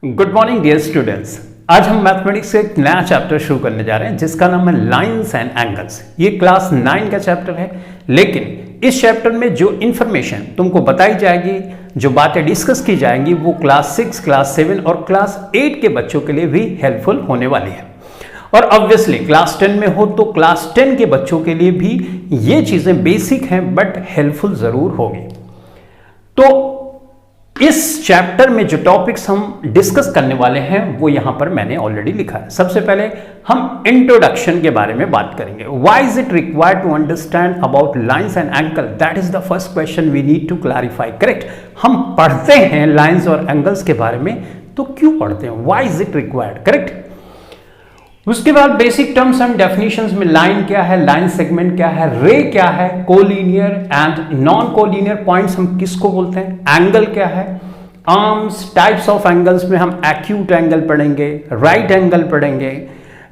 Good morning dear students. आज हम mathematics से एक नया चैप्टर शुरू करने जा रहे हैं जिसका नाम है लाइंस एंड एंगल्स। ये क्लास 9 का चैप्टर है, लेकिन इस चैप्टर में जो इन्फॉर्मेशन तुमको बताई जाएगी, जो बातें डिस्कस की जाएंगी, वो क्लास 6, क्लास 7 और क्लास 8 के बच्चों के लिए भी हेल्पफुल होने वाली है। और ऑब्वियसली क्लास 10 में हो तो क्लास 10 के बच्चों के लिए भी ये चीजें बेसिक हैं बट हेल्पफुल जरूर होगी। तो इस चैप्टर में जो टॉपिक्स हम डिस्कस करने वाले हैं वो यहां पर मैंने ऑलरेडी लिखा है। सबसे पहले हम इंट्रोडक्शन के बारे में बात करेंगे। Why is it required to understand about lines and angle, that is the first question we need to clarify. Correct, हम पढ़ते हैं लाइंस और एंगल्स के बारे में, तो क्यों पढ़ते हैं, why is it required. Correct, उसके बाद बेसिक टर्म्स एंड डेफिनेशंस में लाइन क्या है, लाइन सेगमेंट क्या है, रे क्या है, collinear and non collinear points हम किसको बोलते हैं, एंगल क्या है, आर्म्स, टाइप्स ऑफ एंगल्स में हम एक्यूट एंगल पढ़ेंगे, राइट एंगल पढ़ेंगे,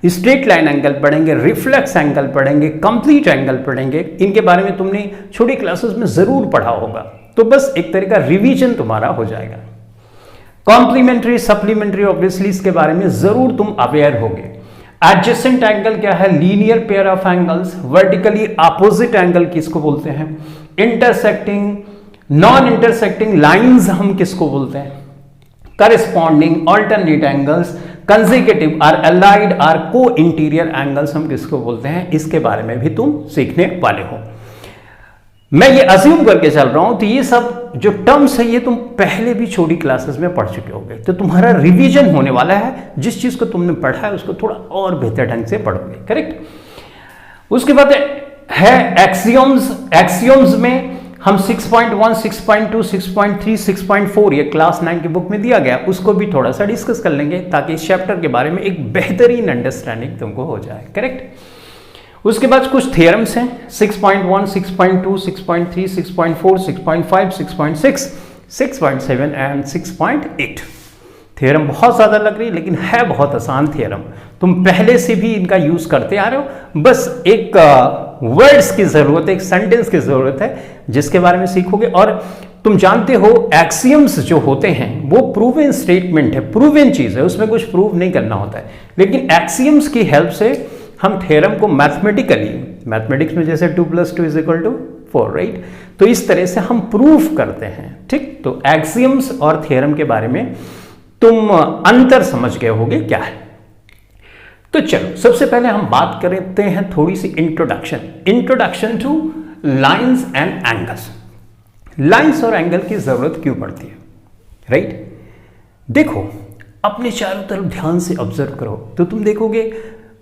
स्ट्रेट लाइन एंगल पढ़ेंगे, रिफ्लेक्स एंगल पढ़ेंगे, कंप्लीट एंगल पढ़ेंगे। इनके बारे में तुमने छोटी क्लासेस में जरूर पढ़ा होगा, तो बस एक तरह का रिवीजन तुम्हारा हो जाएगा। कॉम्प्लीमेंट्री, सप्लीमेंट्री, ऑब्वियसली इसके बारे में जरूर तुम अवेयर होगे। एडजेसेंट एंगल क्या है, linear pair of angles, vertically opposite angle किसको बोलते हैं, इंटरसेक्टिंग, नॉन इंटरसेक्टिंग लाइंस हम किसको बोलते हैं, करस्पॉन्डिंग, ऑल्टरनेट एंगल्स, कंसेक्यूटिव और अलाइड और को इंटीरियर एंगल्स हम किसको बोलते हैं, इसके बारे में भी तुम सीखने वाले हो। मैं ये अज्यूम करके चल रहा हूं तो ये सब जो टर्म्स है ये तुम पहले भी छोटी क्लासेस में पढ़ चुके होगे, तो तुम्हारा रिवीजन होने वाला है। जिस चीज को तुमने पढ़ा है उसको थोड़ा और बेहतर ढंग से पढ़ोगे। करेक्ट, उसके बाद है एक्सियोम्स। एक्सियोम्स में हम 6.1, 6.2, 6.3, 6.4 ये क्लास 9 की बुक में दिया गया, उसको भी थोड़ा सा डिस्कस कर लेंगे ताकि इस चैप्टर के बारे में एक बेहतरीन अंडरस्टैंडिंग तुमको हो जाए। करेक्ट, उसके बाद कुछ थ्योरम्स हैं 6.1, 6.2, 6.3, 6.4, 6.5, 6.6, 6.7 एंड 6.8। थ्योरम बहुत ज्यादा लग रही है लेकिन है बहुत आसान थ्योरम, तुम पहले से भी इनका यूज करते आ रहे हो, बस एक वर्ड्स की जरूरत है, एक सेंटेंस की जरूरत है जिसके बारे में सीखोगे। और तुम जानते हो एक्सियम्स जो होते हैं वो प्रूवन स्टेटमेंट है, प्रूवन चीज है, उसमें कुछ प्रूव नहीं करना होता है, लेकिन एक्सियम्स की हेल्प से हम थ्योरम को मैथमेटिकली, मैथमेटिक्स में जैसे 2 + 2 = 4, राइट, तो इस तरह से हम प्रूफ करते हैं। ठीक, तो एक्सियम्स और थ्योरम के बारे में तुम अंतर समझ गए होगे क्या है। तो चलो सबसे पहले हम बात करते हैं थोड़ी सी introduction to lines and angles. Lines और एंगल की जरूरत क्यों पड़ती है, राइट। देखो अपने चारों तरफ ध्यान से ऑब्जर्व करो तो तुम देखोगे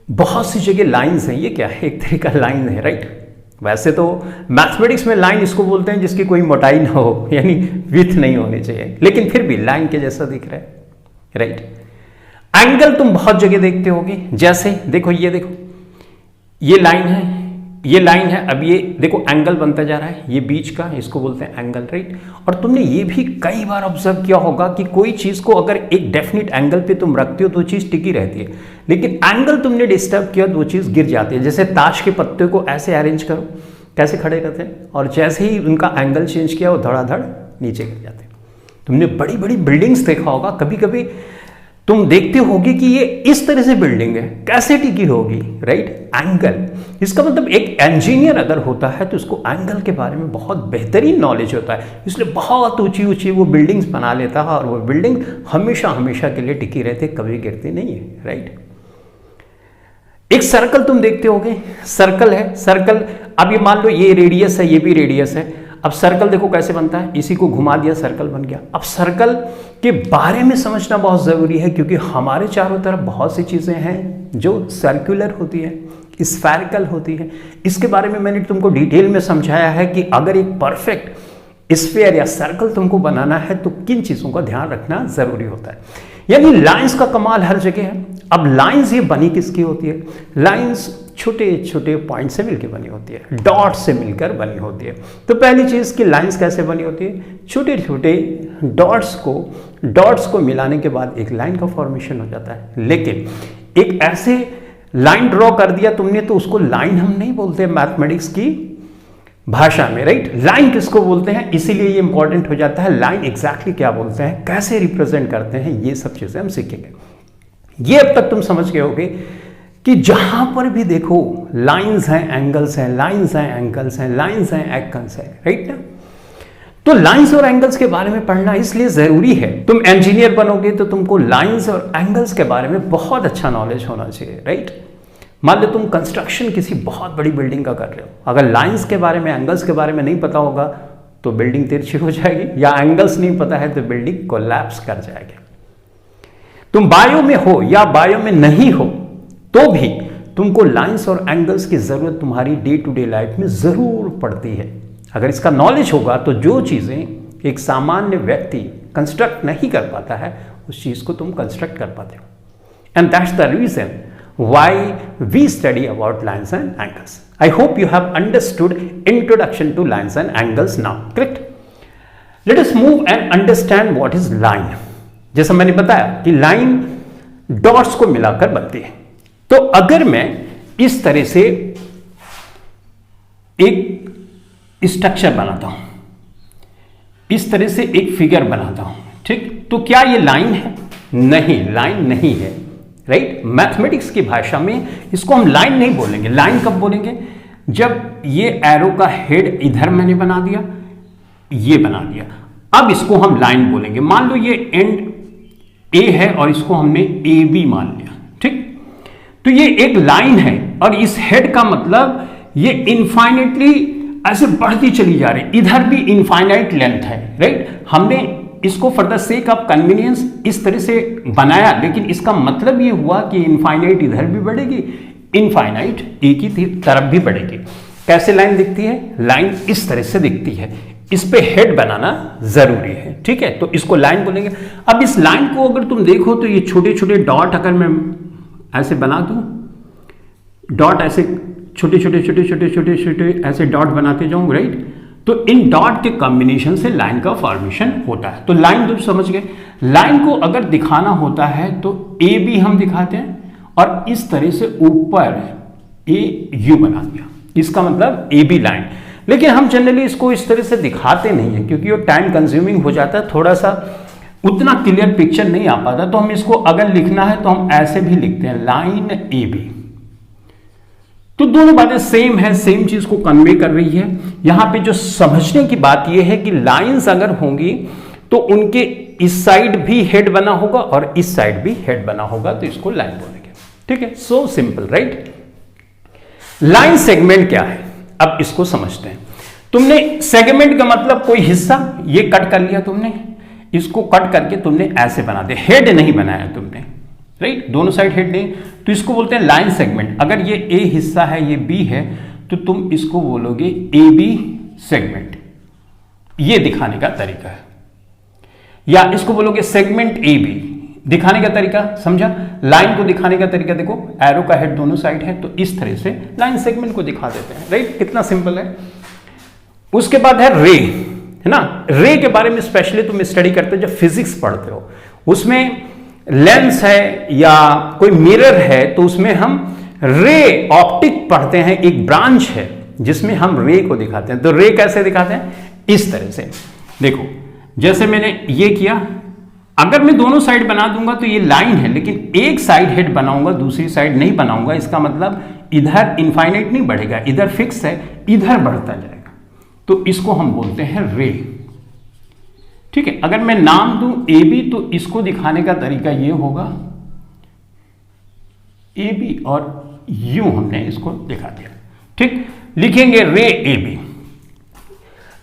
बहुत सी जगह लाइंस हैं। ये क्या है, एक तरह का लाइन है, राइट। वैसे तो मैथमेटिक्स में लाइन इसको बोलते हैं जिसकी कोई मोटाई ना हो, यानी विड्थ नहीं होनी चाहिए, लेकिन फिर भी लाइन के जैसा दिख रहा है, राइट। एंगल तुम बहुत जगह देखते होगे, जैसे देखो ये देखो, ये लाइन है, ये लाइन है, अब ये देखो एंगल बनता जा रहा है, ये बीच का, इसको बोलते हैं एंगल, राइट। और तुमने ये भी कई बार ऑब्जर्व किया होगा कि कोई चीज को अगर एक डेफिनेट एंगल पे तुम रखते हो तो चीज टिकी रहती है, लेकिन एंगल तुमने डिस्टर्ब किया तो वो चीज गिर जाती है। जैसे ताश के पत्ते को ऐसे अरेंज करो, कैसे खड़े रहते हैं, और जैसे ही उनका एंगल चेंज किया वो धड़ाधड़ नीचे गिर जाते हैं। तुमने बड़ी बड़ी बिल्डिंग्स देखा होगा, कभी कभी तुम देखते होगे कि ये इस तरह से बिल्डिंग है, कैसे टिकी होगी, राइट, एंगल। इसका मतलब एक इंजीनियर अगर होता है तो उसको एंगल के बारे में बहुत बेहतरीन नॉलेज होता है, इसलिए बहुत ऊंची ऊंची वो बिल्डिंग्स बना लेता है और वो बिल्डिंग हमेशा हमेशा के लिए टिकी रहती, कभी गिरती नहीं है, राइट। एक सर्कल तुम देखते होगे, सर्कल है, सर्कल, अब ये मान लो ये रेडियस है, ये भी रेडियस है। अब सर्कल देखो कैसे बनता है, इसी को घुमा दिया सर्कल बन गया। अब सर्कल के बारे में समझना बहुत जरूरी है क्योंकि हमारे चारों तरफ बहुत सी चीजें हैं जो सर्कुलर होती है, स्फेरिकल होती है। इसके बारे में मैंने तुमको डिटेल में समझाया है कि अगर एक परफेक्ट स्फीयर या सर्कल तुमको बनाना है तो किन चीजों का ध्यान रखना जरूरी होता है। यानी लाइंस का कमाल हर जगह है। अब लाइंस ये बनी किसकी होती है, लाइंस छोटे छोटे पॉइंट से मिलकर बनी होती है, डॉट से मिलकर बनी होती है। तो पहली चीज की लाइंस कैसे बनी होती है, छोटे छोटे डॉट्स को मिलाने के बाद एक लाइन का फॉर्मेशन हो जाता है। लेकिन एक ऐसे लाइन ड्रॉ कर दिया तुमने तो उसको लाइन हम नहीं बोलते मैथमेटिक्स की भाषा में, राइट। लाइन किसको बोलते हैं, इसीलिए ये इंपॉर्टेंट हो जाता है। लाइन एग्जैक्टली क्या बोलते हैं, कैसे रिप्रेजेंट करते हैं, ये सब चीजें हम सीखेंगे। ये अब तक तुम समझ गए होगे कि जहां पर भी देखो लाइंस हैं, एंगल्स हैं, लाइंस हैं, एंगल्स हैं, लाइंस हैं, एंगल्स हैं, राइट ना। तो लाइंस और एंगल्स के बारे में पढ़ना इसलिए जरूरी है। तुम इंजीनियर बनोगे तो तुमको लाइंस और एंगल्स के बारे में बहुत अच्छा नॉलेज होना चाहिए, राइट। मान लो तुम कंस्ट्रक्शन किसी बहुत बड़ी बिल्डिंग का कर रहे हो, अगर लाइंस के बारे में, एंगल्स के बारे में नहीं पता होगा तो बिल्डिंग तिरछी हो जाएगी, या एंगल्स नहीं पता है तो बिल्डिंग कोलैप्स कर जाएगी। तुम बायो में हो या बायो में नहीं हो तो भी तुमको लाइंस और एंगल्स की जरूरत तुम्हारी डे टू डे लाइफ में जरूर पड़ती है। अगर इसका नॉलेज होगा तो जो चीजें एक सामान्य व्यक्ति कंस्ट्रक्ट नहीं कर पाता है उस चीज को तुम कंस्ट्रक्ट कर पाते हो। And that's the reason why we study about lines and angles. I hope you have understood introduction to lines and angles now, correct. Let us move and understand what is line. जैसा मैंने बताया कि line dots को मिलाकर बनती है। तो अगर मैं इस तरह से एक स्ट्रक्चर बनाता हूं, इस तरह से एक फिगर बनाता हूं, ठीक, तो क्या ये लाइन है? नहीं, लाइन नहीं है, राइट। मैथमेटिक्स की भाषा में इसको हम लाइन नहीं बोलेंगे। लाइन कब बोलेंगे? जब ये एरो का हेड इधर मैंने बना दिया, ये बना दिया, अब इसको हम लाइन बोलेंगे। मान लो ये एंड ए है और इसको हमने ए बी मान लिया, ठीक, तो ये एक लाइन है और इस हेड का मतलब ये इनफाइनेटली ऐसे बढ़ती चली जा रही, इधर भी इनफाइनाइट लेंथ है, राइट। हमने इसको for the sake of convenience इस तरह से बनाया, लेकिन इसका मतलब ये हुआ कि इनफाइनाइट इधर भी बढ़ेगी, इनफाइनाइट एक ही तरफ भी बढ़ेगी। कैसे लाइन दिखती है? लाइन इस तरह से दिखती है, इस पे हेड बनाना जरूरी है, ठीक है, तो इसको लाइन बोलेंगे। अब इस लाइन को अगर तुम देखो तो ये छोटे छोटे डॉट अगर मैं ऐसे बना दूं, डॉट ऐसे छोटे छोटे छोटे छोटे छोटे छोटे ऐसे डॉट बनाते जाऊं, राइट, तो इन डॉट के कॉम्बिनेशन से लाइन का फॉर्मेशन होता है। तो लाइन तुम समझ गए। लाइन को अगर दिखाना होता है तो ए बी हम दिखाते हैं और इस तरह से ऊपर ए यू बना दिया, इसका मतलब ए बी लाइन। लेकिन हम जनरली इसको इस तरह से दिखाते नहीं है क्योंकि वो टाइम कंज्यूमिंग हो जाता है, थोड़ा सा उतना क्लियर पिक्चर नहीं आ पाता। तो हम इसको अगर लिखना है तो हम ऐसे भी लिखते हैं, लाइन ए बी। तो दोनों बातें सेम है, सेम चीज को कन्वे कर रही है। यहां पे जो समझने की बात यह है कि लाइंस अगर होंगी तो उनके इस साइड भी हेड बना होगा और इस साइड भी हेड बना होगा, तो इसको लाइन बोलेंगे, ठीक है। So simple, right. Line segment क्या है, अब इसको समझते हैं। तुमने सेगमेंट का मतलब कोई हिस्सा ये कट कर लिया तुमने, इसको कट करके तुमने ऐसे बना दिया, हेड नहीं बनाया तुमने, राइट, दोनों साइड हेड नहीं, तो इसको बोलते हैं लाइन सेगमेंट। अगर ये ए हिस्सा है, ये बी है, तो तुम इसको बोलोगे ए बी सेगमेंट। ये दिखाने का तरीका है, या इसको बोलोगे सेगमेंट ए बी। दिखाने का तरीका समझा? लाइन को दिखाने का तरीका देखो, एरो का हेड दोनों साइड है, तो इस तरह से लाइन सेगमेंट को दिखा देते हैं, राइट। कितना सिंपल है। उसके बाद है रे, है ना। रे के बारे में स्पेशली तुम स्टडी करते हो जब फिजिक्स पढ़ते हो, उसमें लेंस है या कोई मिरर है तो उसमें हम रे ऑप्टिक पढ़ते हैं, एक ब्रांच है जिसमें हम रे को दिखाते हैं। तो रे कैसे दिखाते हैं? इस तरह से देखो, जैसे मैंने ये किया, अगर मैं दोनों साइड बना दूंगा तो ये लाइन है, लेकिन एक साइड हेड बनाऊंगा, दूसरी साइड नहीं बनाऊंगा, इसका मतलब इधर इनफाइनाइट नहीं बढ़ेगा, इधर फिक्स है, इधर बढ़ता जाएगा, तो इसको हम बोलते हैं रे, ठीक है। अगर मैं नाम दूं ए बी तो इसको दिखाने का तरीका ये होगा, ए बी और यू हमने इसको दिखा दिया, ठीक। लिखेंगे रे ए बी।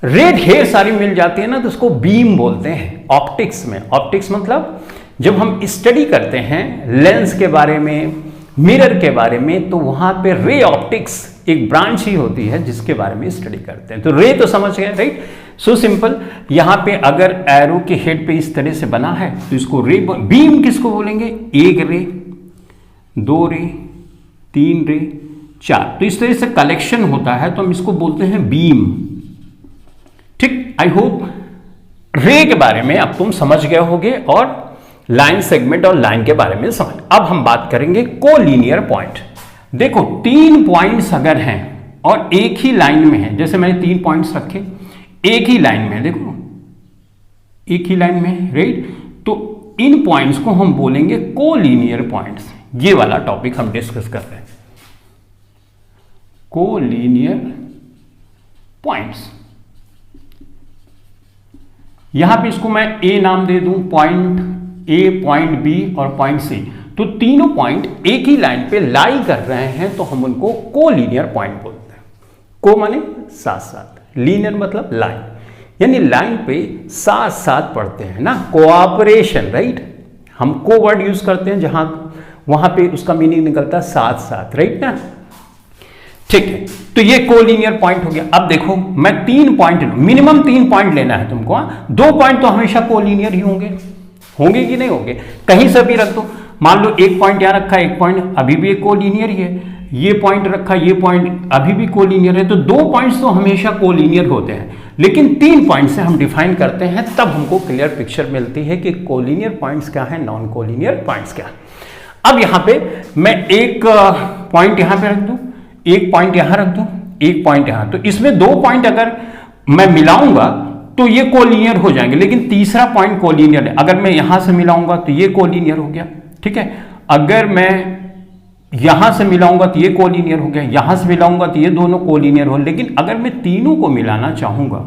रे ढेर सारी मिल जाती है ना, तो उसको बीम बोलते हैं ऑप्टिक्स में। ऑप्टिक्स मतलब जब हम स्टडी करते हैं लेंस के बारे में, मिरर के बारे में, तो वहां पे रे ऑप्टिक्स एक ब्रांच ही होती है जिसके बारे में स्टडी करते हैं। तो रे तो समझ गए, राइट। So simple. यहां पे अगर एरो के हेड पे इस तरह से बना है तो इसको रे। बीम किसको बोलेंगे? एक रे, दो रे, तीन रे, चार, तो इस तरह से कलेक्शन होता है, तो हम इसको बोलते हैं बीम, ठीक। आई होप रे के बारे में अब तुम समझ गए होगे और लाइन सेगमेंट और लाइन के बारे में समझ। अब हम बात करेंगे कोलिनियर पॉइंट। देखो, तीन पॉइंट्स अगर हैं, और एक ही लाइन में है, जैसे मैंने 3 पॉइंट्स रखे, एक ही लाइन में है, देखो एक ही लाइन में है, राइट। तो इन पॉइंट्स को हम बोलेंगे कोलिनियर पॉइंट्स। ये वाला टॉपिक हम डिस्कस कर रहे हैं, कोलिनियर पॉइंट्स। यहां पे इसको मैं ए नाम दे दूं, पॉइंट ए, पॉइंट बी और पॉइंट सी। तो तीनों पॉइंट एक ही लाइन पे लाई कर रहे हैं तो हम उनको कोलिनियर पॉइंट बोलते हैं। को माने साथ साथ, लीनियर मतलब लाइन, यानी लाइन पे साथ साथ पढ़ते हैं ना, कोऑपरेशन, राइट। हम को वर्ड यूज करते हैं जहां वहां पे उसका मीनिंग निकलता है साथ साथ, राइट ना। ठीक है, तो ये कोलिनियर पॉइंट हो गया। अब देखो मैं 3 पॉइंट, मिनिमम 3 पॉइंट लेना है तुमको। 2 पॉइंट तो हमेशा कोलिनियर ही होंगे, होंगे कि नहीं होंगे, कहीं से भी रख दो। मान लो एक पॉइंट यहां रखा है, एक पॉइंट अभी भी एक कोलिनियर ही है, ये पॉइंट रखा, ये पॉइंट अभी भी कोलिनियर है। तो 2 पॉइंट्स तो हमेशा कोलिनियर होते हैं, लेकिन 3 पॉइंट से हम डिफाइन करते हैं, तब हमको क्लियर पिक्चर मिलती है कि कोलिनियर पॉइंट्स क्या है, नॉन कोलिनियर पॉइंट्स क्या है। अब यहां पे मैं एक पॉइंट यहां पे रख दूं, एक पॉइंट यहां रख दूं, एक पॉइंट यहां, तो इसमें 2 पॉइंट अगर मैं मिलाऊंगा तो ये कोलिनियर हो जाएंगे, लेकिन तीसरा पॉइंट कोलिनियर है। अगर मैं यहां से मिलाऊंगा तो ये कोलिनियर हो गया, ठीक है। अगर मैं यहां से मिलाऊंगा तो ये कोलिनियर हो गया, यहां से मिलाऊंगा तो ये दोनों कोलिनियर हो। लेकिन अगर मैं तीनों को मिलाना चाहूंगा,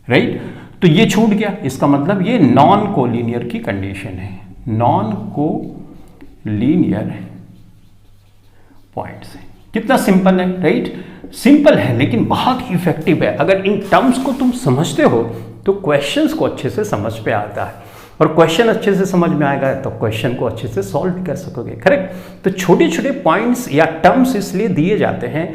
राइट, तो ये छूट गया। इसका मतलब ये नॉन कोलिनियर की कंडीशन है, नॉन कोलिनियर पॉइंट्स है। कितना सिंपल है, राइट। सिंपल है लेकिन बहुत ही इफेक्टिव है। अगर इन टर्म्स को तुम समझते हो तो क्वेश्चंस को अच्छे से समझ पे आता है, और क्वेश्चन अच्छे से समझ में आएगा तो क्वेश्चन को अच्छे से सॉल्व कर सकोगे, करेक्ट। तो छोटे छोटे पॉइंट्स या टर्म्स इसलिए दिए जाते हैं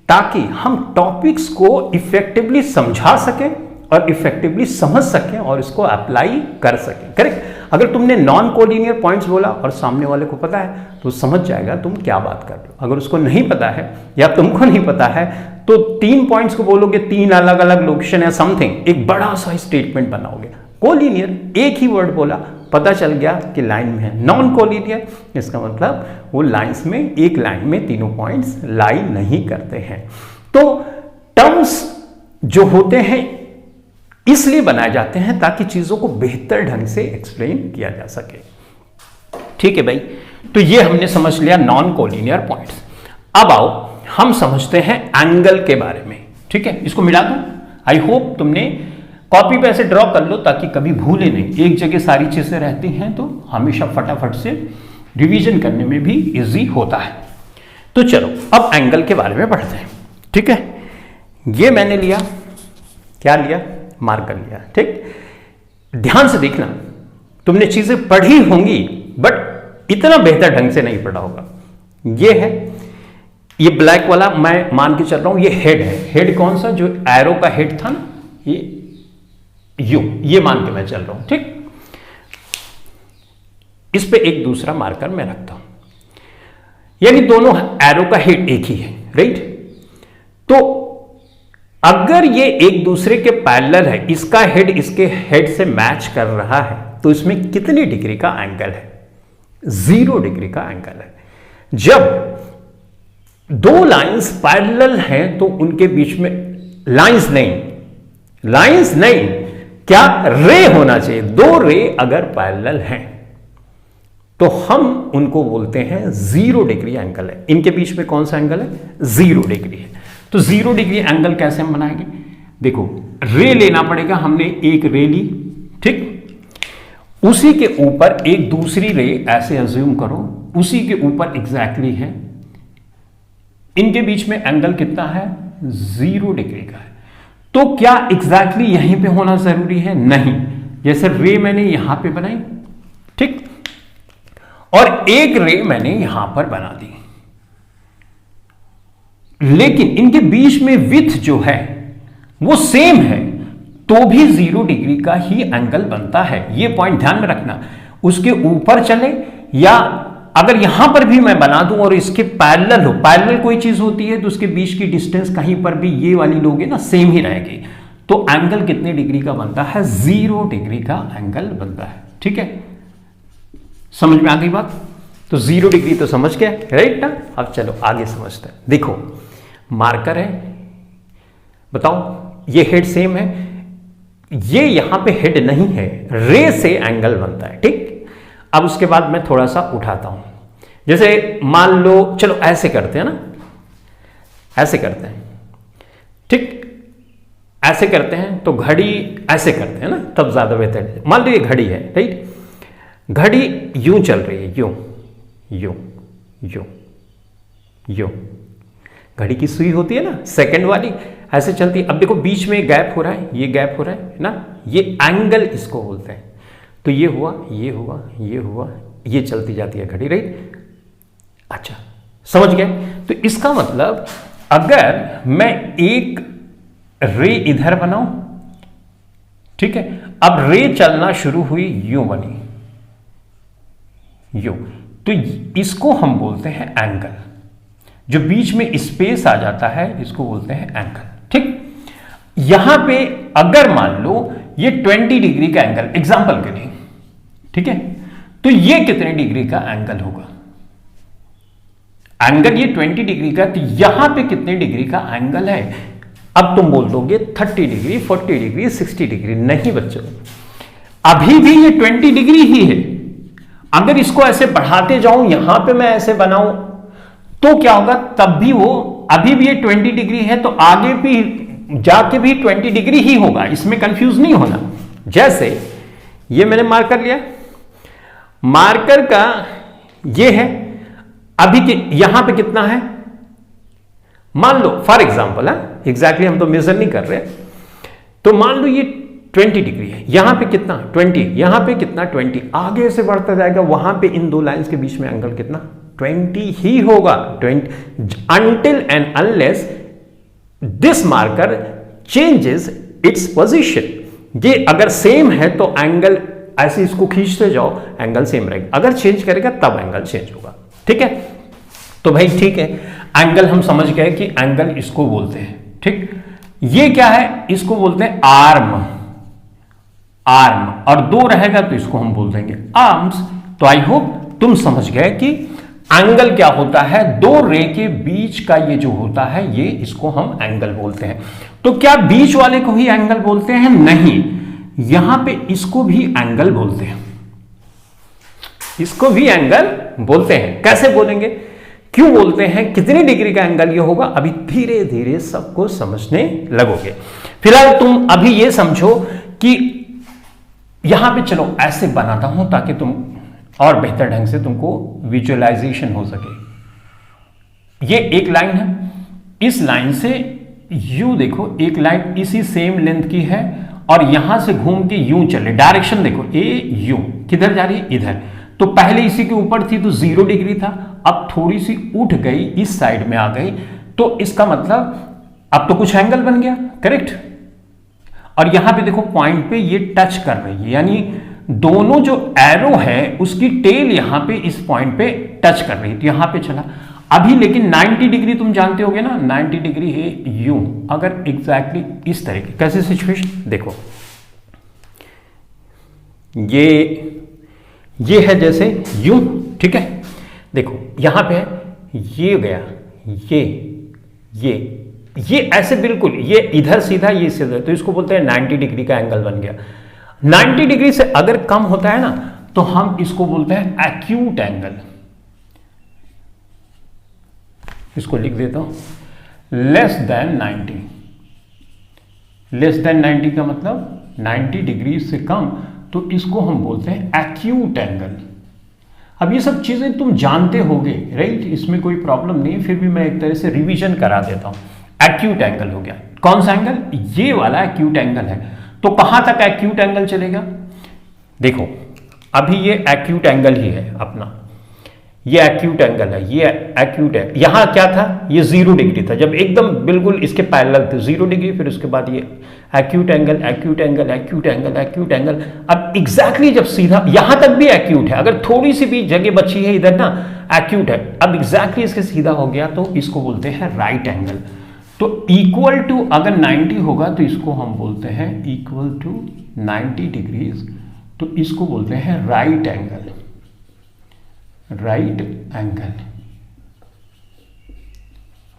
ताकि हम टॉपिक्स को इफेक्टिवली समझा सकें और इफेक्टिवली समझ सकें और इसको अप्लाई कर सकें, करेक्ट। अगर तुमने नॉन कोलिनियर पॉइंट्स बोला और सामने वाले को पता है तो समझ जाएगा तुम क्या बात कर रहे हो। अगर उसको नहीं पता है या तुमको नहीं पता है तो 3 पॉइंट्स को बोलोगे, 3 अलग अलग लोकेशन या समथिंग, एक बड़ा सा स्टेटमेंट बनाओगे। कोलिनियर एक ही वर्ड बोला, पता चल गया कि लाइन में है। नॉन कोलिनियर इसका मतलब वो लाइंस में, एक लाइन में तीनों पॉइंट्स लाई नहीं करते हैं। तो टर्म्स जो होते हैं इसलिए बनाए जाते हैं ताकि चीजों को बेहतर ढंग से एक्सप्लेन किया जा सके, ठीक है भाई। तो ये हमने समझ लिया नॉन कोलिनियर पॉइंट्स। अब आओ हम समझते हैं एंगल के बारे में, ठीक है। इसको मिला दूं, आई होप तुमने कॉपी पे ऐसे ड्रॉ कर लो ताकि कभी भूले नहीं। एक जगह सारी चीजें रहती हैं तो हमेशा फटाफट से रिवीजन करने में भी इजी होता है। तो चलो अब एंगल के बारे में पढ़ते हैं, ठीक है। ये मैंने लिया, क्या लिया, मार्कर लिया, ठीक। ध्यान से देखना, तुमने चीजें पढ़ी होंगी बट इतना बेहतर ढंग से नहीं पढ़ा होगा। ये है, ये ब्लैक वाला मैं मान के चल रहा हूं, ये हेड है। हेड कौन सा, जो एरो का हेड था ना, ये मान के मैं चल रहा हूं, ठीक। इस पे एक दूसरा मार्कर मैं रखता हूं, यानी दोनों एरो का हेड एक ही है, राइट। तो अगर ये एक दूसरे के पैरेलल है, इसका हेड इसके हेड से मैच कर रहा है, तो इसमें कितनी डिग्री का एंगल है, 0 डिग्री का एंगल है। जब 2 लाइंस पैरेलल हैं तो उनके बीच में लाइंस नहीं, क्या रे होना चाहिए। 2 रे अगर पैरेलल हैं तो हम उनको बोलते हैं 0 डिग्री एंगल है। इनके बीच में कौन सा एंगल है, 0 डिग्री है। तो 0 डिग्री एंगल कैसे हम बनाएंगे, देखो रे लेना पड़ेगा। हमने एक रे ली, ठीक, उसी के ऊपर एक दूसरी रे ऐसे अज्यूम करो, उसी के ऊपर एग्जैक्टली है। इनके बीच में एंगल कितना है, 0 डिग्री का है। तो क्या एग्जैक्टली यहीं पे होना जरूरी है, नहीं। जैसे रे मैंने यहां पे बनाई, ठीक, और एक रे मैंने यहां पर बना दी, लेकिन इनके बीच में विड्थ जो है वो सेम है, तो भी 0 डिग्री का ही एंगल बनता है। ये पॉइंट ध्यान में रखना। उसके ऊपर चले या अगर यहां पर भी मैं बना दूं और इसके पैरेलल हो, पैरेलल कोई चीज होती है तो उसके बीच की डिस्टेंस कहीं पर भी ये वाली लोगे ना, सेम ही रहेगी। तो एंगल कितने डिग्री का बनता है, 0 डिग्री का एंगल बनता है, ठीक है। समझ में आ गई बात। तो 0 डिग्री तो समझ गए, राइट ना। अब चलो आगे समझते हैं। देखो मार्कर है, बताओ ये हेड सेम है, ये यहां पे हेड नहीं है, रे से एंगल बनता है। ठीक, अब उसके बाद मैं थोड़ा सा उठाता हूं, जैसे मान लो, चलो ऐसे करते हैं ना, ऐसे करते हैं, ठीक, ऐसे करते हैं तो घड़ी ऐसे करते हैं ना, तब ज्यादा बेहतर है। मान लो ये घड़ी है, राइट, घड़ी यूं चल रही है, यूं यूं यूं यूं, घड़ी की सुई होती है ना सेकंड वाली, ऐसे चलती है। अब देखो बीच में गैप हो रहा है, ये गैप हो रहा है ना, ये एंगल इसको बोलते हैं। तो ये हुआ, ये हुआ, ये हुआ, ये चलती जाती है घड़ी, राइट। अच्छा, समझ गए। तो इसका मतलब अगर मैं एक रे इधर बनाऊं, ठीक है, अब रे चलना शुरू हुई, यूं बनी, यूं, तो इसको हम बोलते हैं एंगल। जो बीच में स्पेस आ जाता है इसको बोलते हैं एंगल। ठीक, यहां पे अगर मान लो ये 20 डिग्री का एंगल एग्जांपल के लिए, ठीक है, तो ये कितने डिग्री का एंगल होगा? एंगल ये 20 डिग्री का, तो यहां पे कितने डिग्री का एंगल है? अब तुम बोल दोगे 30 डिग्री, 40 डिग्री, 60 डिग्री। नहीं बच्चों, अभी भी ये 20 डिग्री ही है। अगर इसको ऐसे बढ़ाते जाऊं, यहां पे मैं ऐसे बनाऊं, तो क्या होगा? तब भी वो, अभी भी ये 20 डिग्री है, तो आगे भी जाके भी 20 डिग्री ही होगा, इसमें कंफ्यूज नहीं होना। जैसे ये मैंने मार्क कर लिया, मार्कर का ये है, अभी के यहां पे कितना है, मान लो फॉर एग्जांपल है, एग्जैक्टली हम तो मेजर नहीं कर रहे, तो मान लो ये 20 डिग्री है, यहां पे कितना 20, यहां पे कितना 20, आगे से बढ़ता जाएगा, वहां पे इन दो लाइंस के बीच में एंगल कितना 20 ही होगा। 20 until and unless this marker changes its position। ये अगर सेम है तो एंगल ऐसे इसको खींचते जाओ, एंगल सेम रहेगा, अगर चेंज करेगा तब एंगल चेंज होगा। ठीक है, तो भाई ठीक है, एंगल हम समझ गए कि एंगल इसको बोलते हैं। ठीक, ये क्या है? इसको बोलते हैं आर्म, आर्म, और दो रहेगा तो इसको हम बोल देंगे आर्म्स। तो आई होप तुम समझ गए कि एंगल क्या होता है, दो रे के बीच का ये जो होता है, ये इसको हम एंगल बोलते हैं। तो क्या बीच वाले को ही एंगल बोलते हैं? नहीं, यहां पे इसको भी एंगल बोलते हैं, इसको भी एंगल बोलते हैं। कैसे बोलेंगे, क्यों बोलते हैं, कितनी डिग्री का एंगल ये होगा, अभी धीरे धीरे सबको समझने लगोगे। फिलहाल तुम अभी ये समझो कि यहां पे चलो ऐसे बनाता हूं ताकि तुम और बेहतर ढंग से तुमको विजुअलाइजेशन हो सके। ये एक लाइन है, इस लाइन से यू देखो, एक लाइन इसी सेम लेंथ की है और यहां से घूम के यूं चले, डायरेक्शन देखो, ए यू किधर जा रही है, इधर। तो पहले इसी के ऊपर थी तो 0 डिग्री था, अब थोड़ी सी उठ गई, इस साइड में आ गई, तो इसका मतलब अब तो कुछ एंगल बन गया, करेक्ट। और यहां पे देखो पॉइंट पे ये टच कर रही है, यानी दोनों जो एरो है उसकी टेल यहां पे इस पॉइंट पे टच कर रही है, तो यहां पे चला। अभी लेकिन 90 डिग्री तुम जानते होगे ना, 90 डिग्री है यूं, अगर एग्जैक्टली इस तरह की कैसे सिचुएशन देखो, ये है जैसे यूं, ठीक है, देखो यहां पे है, ये गया, ये ऐसे बिल्कुल, ये इधर सीधा, ये सीधा, तो इसको बोलते हैं 90 डिग्री का एंगल बन गया। 90 डिग्री से अगर कम होता है ना, तो हम इसको बोलते हैं एक्यूट एंगल। इसको लिख देता हूं, लेस देन 90, लेस देन 90 का मतलब 90 डिग्री से कम, तो इसको हम बोलते हैं एक्यूट एंगल। अब ये सब चीजें तुम जानते होगे, राइट, इसमें कोई प्रॉब्लम नहीं है, फिर भी मैं एक तरह से रिवीजन करा देता हूं। एक्यूट एंगल हो गया, कौन सा एंगल, ये वाला एक्यूट एंगल है। तो कहां तक एक्यूट एंगल चलेगा, देखो अभी ये एक्यूट एंगल ही है अपना, ये एक्यूट एंगल है, ये एक्यूट है। यहां क्या था, ये 0 डिग्री था, जब एकदम बिल्कुल इसके पैरेलल थे 0 डिग्री, फिर उसके बाद ये acute angle, acute angle, acute angle, acute angle. अब एग्जैक्टली जब सीधा, यहां तक भी एक्यूट है, अगर थोड़ी सी भी जगह बची है इधर ना, एक्यूट है। अब एग्जैक्टली इसके सीधा हो गया तो इसको बोलते हैं राइट एंगल। तो इक्वल टू अगर 90 होगा तो इसको हम बोलते हैं इक्वल टू 90 डिग्रीज, तो इसको बोलते हैं राइट एंगल, राइट एंगल।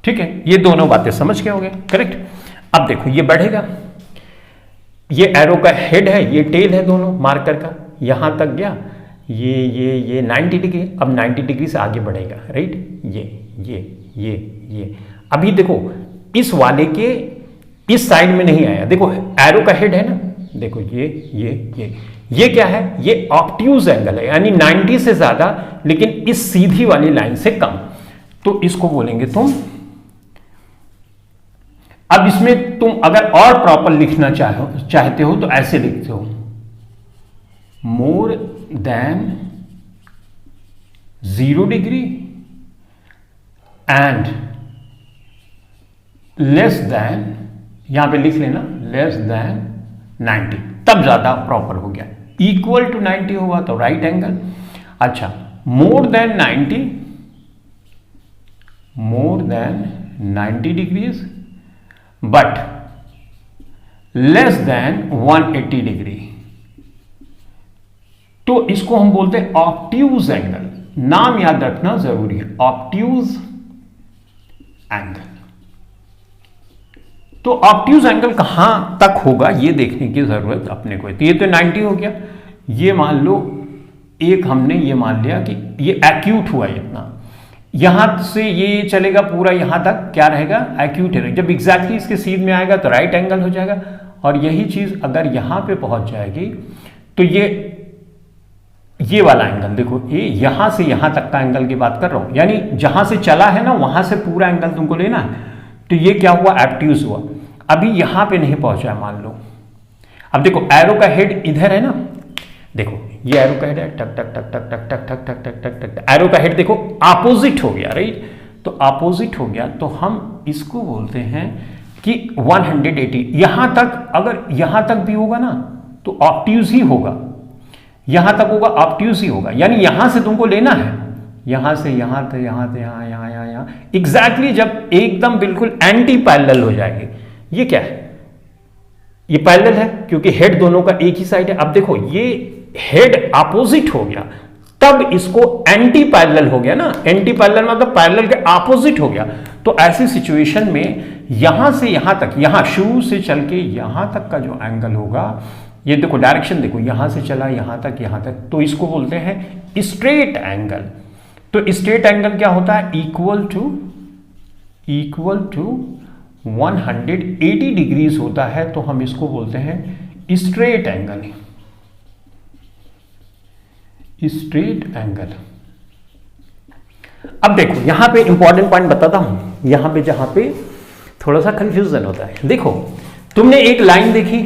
ठीक है, ये दोनों बातें समझ के हो गए, करेक्ट। अब देखो ये बढ़ेगा, ये एरो का हेड है, ये टेल है, दोनों मार्कर का यहां तक गया, ये 90 डिग्री, अब 90 डिग्री से आगे बढ़ेगा, राइट। ये अभी देखो इस वाले के इस साइड में नहीं आया, देखो एरो का हेड है ना, देखो ये क्या है, ये ऑब्ट्यूज एंगल है, यानी 90 से ज्यादा लेकिन इस सीधी वाली लाइन से कम, तो इसको बोलेंगे तुम। अब इसमें तुम अगर और प्रॉपर लिखना चाहते हो तो ऐसे लिखते हो, more than 0 degree and less than, यहां पे लिख लेना लेस देन 90, तब ज्यादा प्रॉपर हो गया। इक्वल टू 90 हुआ तो राइट एंगल। अच्छा, more than 90 degrees but less than 180 degree, तो इसको हम बोलते हैं ऑब्ट्यूज एंगल। नाम याद रखना जरूरी है, ऑब्ट्यूज एंगल। तो ऑब्ट्यूज एंगल कहां तक होगा ये देखने की जरूरत अपने को है। तो ये तो 90 हो गया, ये मान लो एक हमने ये मान लिया कि ये एक्यूट हुआ इतना, यहां से ये चलेगा पूरा यहां तक, क्या रहेगा, एक्यूट है। जब एग्जैक्टली इसके सीध में आएगा तो राइट एंगल हो जाएगा, और यही चीज अगर यहां पे पहुंच जाएगी तो ये वाला एंगल देखो, ये यहां से यहां तक का एंगल की बात कर रहा हूं, यानी जहां से चला है ना वहां से पूरा एंगल तुमको लेना है। तो ये क्या हुआ, ऑब्ट्यूज हुआ, अभी यहां पे नहीं पहुंचा है मान लो। अब देखो एरो का हेड इधर है ना, देखो ये एरो का हेड है, टक टक टक टक टक टक टक टक टक टक टक, एरो का हेड देखो अपोजिट हो गया, राइट। तो अपोजिट हो गया तो हम इसको बोलते हैं कि 180, यहां तक, अगर यहां तक भी होगा ना तो ऑब्ट्यूज ही होगा, यहां तक होगा ऑब्ट्यूज ही होगा, यानी यहां से तुमको लेना है, यहां से यहां से यहां एग्जैक्टली जब एकदम बिल्कुल एंटी पैरेलल हो जाएगी। ये क्या है, ये पैरेलल है क्योंकि हेड दोनों का एक ही साइड है। अब देखो ये हेड अपोजिट हो गया तब इसको एंटी पैरेलल हो गया ना, एंटी पैरेलल मतलब पैरेलल के अपोजिट हो गया। तो ऐसी सिचुएशन में यहां से यहां तक, यहां शुरू से चल के यहां तक का जो एंगल होगा, ये देखो डायरेक्शन देखो, यहां से चला यहां तक, तो इसको बोलते हैं स्ट्रेट एंगल। तो स्ट्रेट एंगल क्या होता है, इक्वल टू 180 डिग्रीज होता है, तो हम इसको बोलते हैं स्ट्रेट एंगल। Straight angle. अब देखो यहां पे इंपॉर्टेंट पॉइंट बताता हूं, यहां पे जहां पे थोड़ा सा कंफ्यूजन होता है। देखो तुमने एक लाइन देखी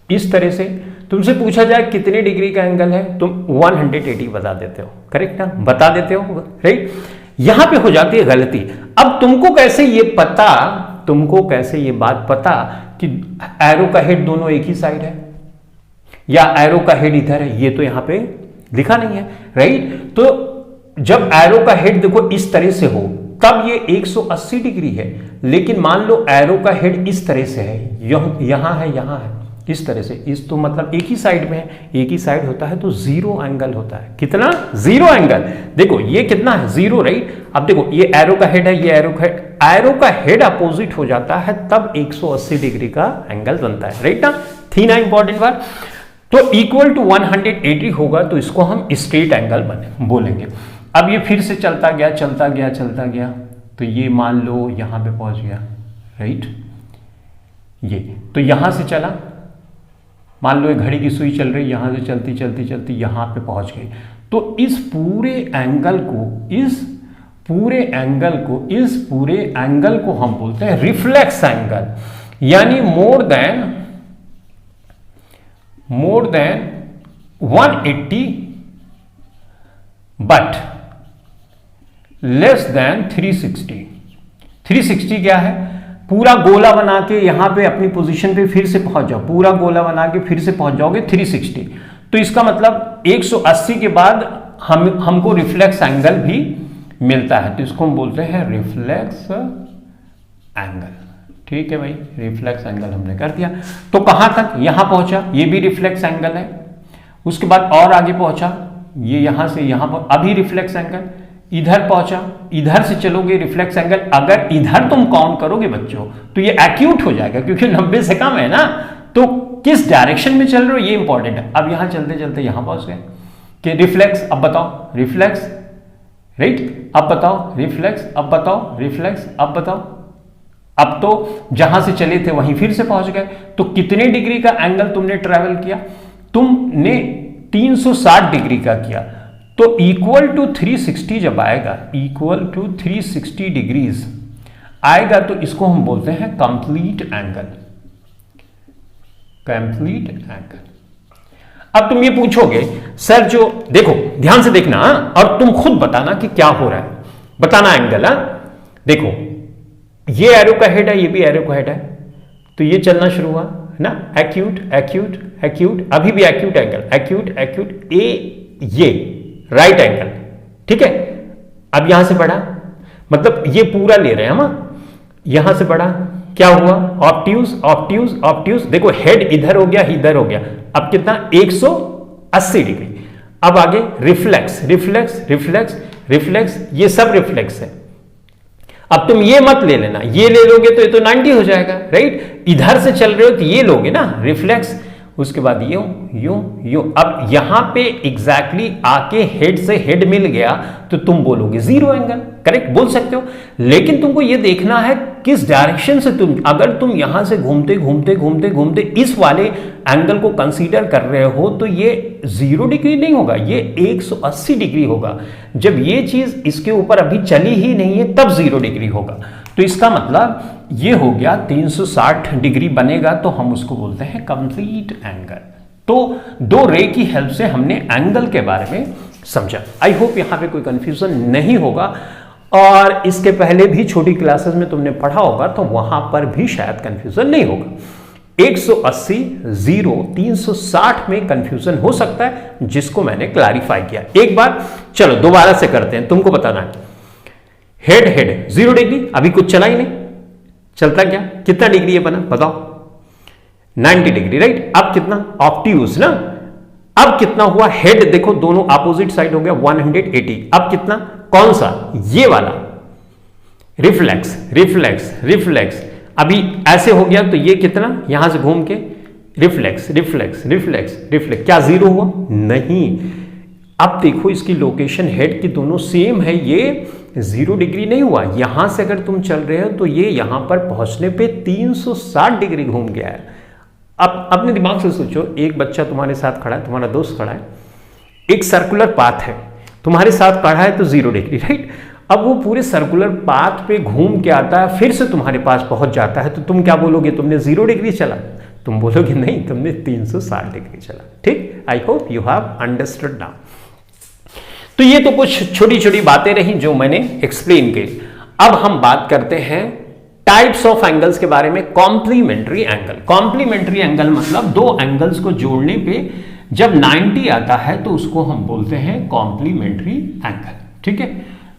इस तरह से, तुमसे पूछा जाए कितने डिग्री का एंगल है, तुम 180 बता देते हो, करेक्ट ना, बता देते हो, राइट। यहां पे हो जाती है गलती। अब तुमको कैसे ये बात पता कि एरो का हेड दोनों एक ही साइड है या एरो का हेड इधर है, ये तो यहां पे लिखा नहीं है, राइट। तो जब एरो का हेड देखो इस तरह से हो तब ये 180 डिग्री है, लेकिन मान लो एरो का हेड इस तरह से है, यहां है इस तरह से, इस तो मतलब एक ही साइड में है, एक ही साइड होता है तो जीरो एंगल होता है। कितना, जीरो एंगल। देखो ये कितना है, जीरो, राइट। अब देखो ये एरो का हेड है, ये एरो का हेड अपोजिट हो जाता है तब 180 डिग्री का एंगल बनता है, राइट ना। थी ना इंपॉर्टेंट बात। तो इक्वल टू 180 होगा तो इसको हम स्ट्रेट एंगल बोलेंगे। अब ये फिर से चलता गया, तो ये मान लो यहां पे पहुंच गया, राइट। ये तो यहां से चला, मान लो घड़ी की सुई चल रही, यहां से चलती यहां पे पहुंच गई। तो इस पूरे एंगल को हम बोलते हैं रिफ्लेक्स एंगल, यानी more than 180 but less than 360। 360 क्या है, पूरा गोला बना के यहां पे अपनी पोजीशन पे फिर से पहुंच जाओ, पूरा गोला बना के फिर से पहुंच जाओगे 360। तो इसका मतलब 180 के बाद हमको रिफ्लेक्स एंगल भी मिलता है, तो इसको हम बोलते हैं रिफ्लेक्स एंगल। ठीक है भाई, रिफ्लेक्स एंगल हमने कर दिया। तो कहां तक, यहां पहुंचा, ये भी रिफ्लेक्स एंगल है। उसके बाद और आगे पहुंचा, ये यहां से यहां पर अभी रिफ्लेक्स एंगल, इधर पहुंचा, इधर से चलोगे रिफ्लेक्स एंगल, अगर इधर तुम काउंट करोगे बच्चों तो ये एक्यूट हो जाएगा क्योंकि 90 से कम है ना। तो किस डायरेक्शन में चल रहे हो ये इंपॉर्टेंट है। अब यहां चलते चलते यहां पहुंच गए कि रिफ्लेक्स, अब बताओ रिफ्लेक्स, राइट, अब बताओ रिफ्लेक्स, अब बताओ रिफ्लेक्स, अब बताओ। अब तो जहां से चले थे वहीं फिर से पहुंच गए। तो कितने डिग्री का एंगल तुमने ट्रेवल किया? तुमने 360 डिग्री का किया। तो इक्वल टू 360 जब आएगा, इक्वल टू 360 डिग्रीज आएगा तो इसको हम बोलते हैं कंप्लीट एंगल, कंप्लीट एंगल। अब तुम ये पूछोगे सर जो, देखो ध्यान से देखना और तुम खुद बताना कि क्या हो रहा है, बताना एंगल। देखो ये एरो का हेड है, ये भी एरो का हेड है, तो ये चलना शुरू हुआ ना, एक्यूट एक्यूट एक्यूट, अभी भी एक्यूट एंगल, एक्यूट एक्यूट, ये राइट एंगल, ठीक है। अब यहां से बढ़ा, मतलब ये पूरा ले रहे हैं हम, यहां से बढ़ा, क्या हुआ, ऑब्ट्यूज ऑब्ट्यूज ऑब्ट्यूज, देखो हेड इधर हो गया, इधर हो गया, अब कितना 180 डिग्री। अब आगे रिफ्लेक्स रिफ्लेक्स रिफ्लेक्स रिफ्लेक्स, ये सब रिफ्लेक्स है। अब तुम ये मत ले लेना, ये ले लोगे तो ये तो 90 हो जाएगा, राइट। इधर से चल रहे हो तो ये लोगे ना रिफ्लेक्स, उसके बाद यूं यूं यूं। अब यहां पे एग्जैक्टली आके हेड से हेड मिल गया तो तुम बोलोगे जीरो एंगल, करेक्ट बोल सकते हो। लेकिन तुमको ये देखना है किस डायरेक्शन से तुम, अगर तुम यहां से घूमते घूमते घूमते घूमते इस वाले एंगल को कंसीडर कर रहे हो तो ये 0 डिग्री नहीं होगा, ये 180 डिग्री होगा। जब ये चीज इसके ऊपर अभी चली ही नहीं है तब 0 डिग्री होगा। तो इसका मतलब ये हो गया 360 डिग्री बनेगा, तो हम उसको बोलते हैं कंप्लीट एंगल। तो दो रे की हेल्प से हमने एंगल के बारे में समझा। आई होप यहां पे कोई कंफ्यूजन नहीं होगा, और इसके पहले भी छोटी क्लासेस में तुमने पढ़ा होगा तो वहां पर भी शायद कंफ्यूजन नहीं होगा। 180 0 360 में कंफ्यूजन हो सकता है, जिसको मैंने क्लैरिफाई किया। एक बार चलो दोबारा से करते हैं, तुमको बताना है। हेड हेड 0 डिग्री, अभी कुछ चला ही नहीं, चलता क्या, कितना डिग्री है बना बताओ, 90 डिग्री, राइट। अब कितना ऑब्ट्यूज ना, अब कितना हुआ, हेड देखो दोनों अपोजिट साइड हो गया 180। अब कितना, कौन सा, ये वाला रिफ्लेक्स रिफ्लेक्स रिफ्लेक्स, अभी ऐसे हो गया तो ये कितना, यहां से घूम के रिफ्लेक्स रिफ्लेक्स रिफ्लेक्स रिफ्लेक्स, क्या 0 हुआ, नहीं। अब देखो इसकी लोकेशन हेड की दोनों सेम है, ये 0 डिग्री नहीं हुआ। यहां से अगर तुम चल रहे हो तो ये यहां पर पहुंचने पे 360 डिग्री घूम गया है। अब अपने दिमाग से सोचो, एक बच्चा तुम्हारे साथ खड़ा है, तुम्हारा दोस्त खड़ा है, एक सर्कुलर पाथ है, तुम्हारे साथ खड़ा है तो 0 डिग्री, राइट। अब वो पूरे सर्कुलर पाथ पे घूम के आता है, फिर से तुम्हारे पास पहुंच जाता है, तो तुम क्या बोलोगे, तुमने 0 डिग्री चला, तुम बोलोगे नहीं तुमने 360 डिग्री चला, ठीक। आई hope you have understood now. तो ये तो कुछ छोटी छोटी बातें रही जो मैंने एक्सप्लेन की। अब हम बात करते हैं टाइप्स ऑफ एंगल्स के बारे में। कॉम्प्लीमेंट्री एंगल, कॉम्प्लीमेंट्री एंगल मतलब दो एंगल्स को जोड़ने पे जब 90 आता है तो उसको हम बोलते हैं कॉम्प्लीमेंट्री एंगल, ठीक है।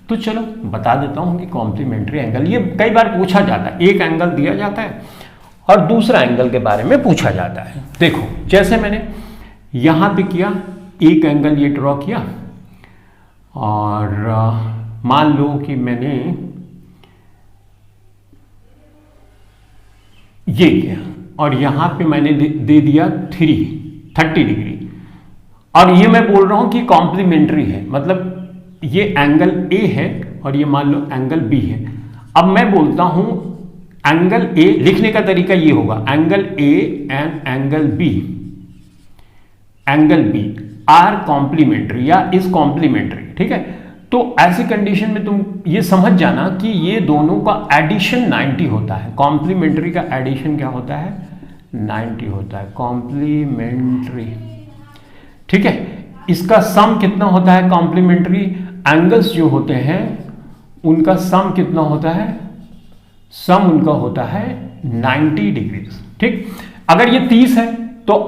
तो चलो बता देता हूं कि कॉम्प्लीमेंट्री एंगल, ये कई बार पूछा जाता है, एक एंगल दिया जाता है और दूसरा एंगल के बारे में पूछा जाता है। देखो जैसे मैंने यहां पे किया, एक एंगल ये ड्रॉ किया, और मान लो कि मैंने ये किया और यहां पे मैंने दे दिया 30 डिग्री, और ये मैं बोल रहा हूं कि कॉम्प्लीमेंट्री है, मतलब ये एंगल ए है और ये मान लो एंगल बी है। अब मैं बोलता हूं एंगल ए, लिखने का तरीका ये होगा, angle A and angle B are complementary या इज कॉम्प्लीमेंट्री, ठीक है। तो ऐसी कंडीशन में तुम ये समझ जाना कि ये दोनों का एडिशन 90 होता है। कॉम्प्लीमेंट्री का एडिशन क्या होता है, 90 होता है, कॉम्प्लीमेंट्री, ठीक है। इसका सम कितना होता है, कॉम्प्लीमेंट्री एंगल्स जो होते हैं उनका सम कितना होता है, सम उनका होता है 90 डिग्री, ठीक। अगर ये 30 है तो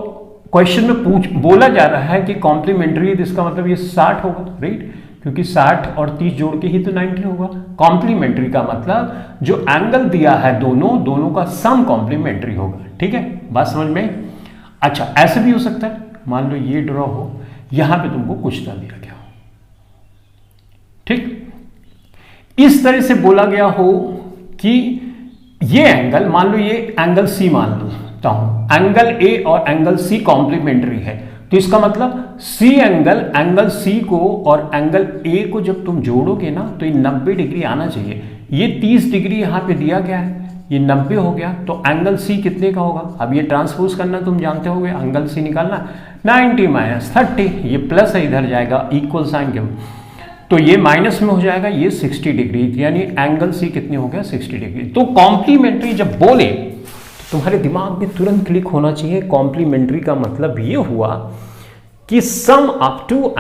क्वेश्चन में बोला जा रहा है कि कॉम्प्लीमेंट्री है, तो इसका मतलब ये 60 होगा, राइट, क्योंकि 60 और 30 जोड़ के ही तो 90 होगा। कॉम्प्लीमेंट्री का मतलब जो एंगल दिया है दोनों का सम कॉम्प्लीमेंट्री होगा, ठीक है। बात समझ में। अच्छा ऐसे भी हो सकता है, मान लो ये ड्रॉ हो, यहां पे तुमको कुछ ना दिया गया हो, ठीक। इस तरह से बोला गया हो कि ये एंगल, मान लो ये एंगल सी मान लेता हूं, एंगल ए और एंगल सी कॉम्प्लीमेंट्री है, तो इसका मतलब सी एंगल सी को और एंगल ए को जब तुम जोड़ोगे ना तो ये 90 डिग्री आना चाहिए। ये 30 डिग्री यहां पे दिया गया है, ये 90 हो गया, तो एंगल सी कितने का होगा? अब ये ट्रांसपोज करना तुम जानते होगे, एंगल सी निकालना 90 माइनस 30, ये प्लस है इधर जाएगा इक्वल साइन के, तो ये माइनस में हो जाएगा, ये 60 डिग्री, यानी एंगल सी कितने हो गया? 60 डिग्री। तो कॉम्प्लीमेंट्री जब बोले तो तुम्हारे दिमाग में तुरंत क्लिक होना चाहिए, कॉम्प्लीमेंट्री का मतलब ये हुआ कि sum of two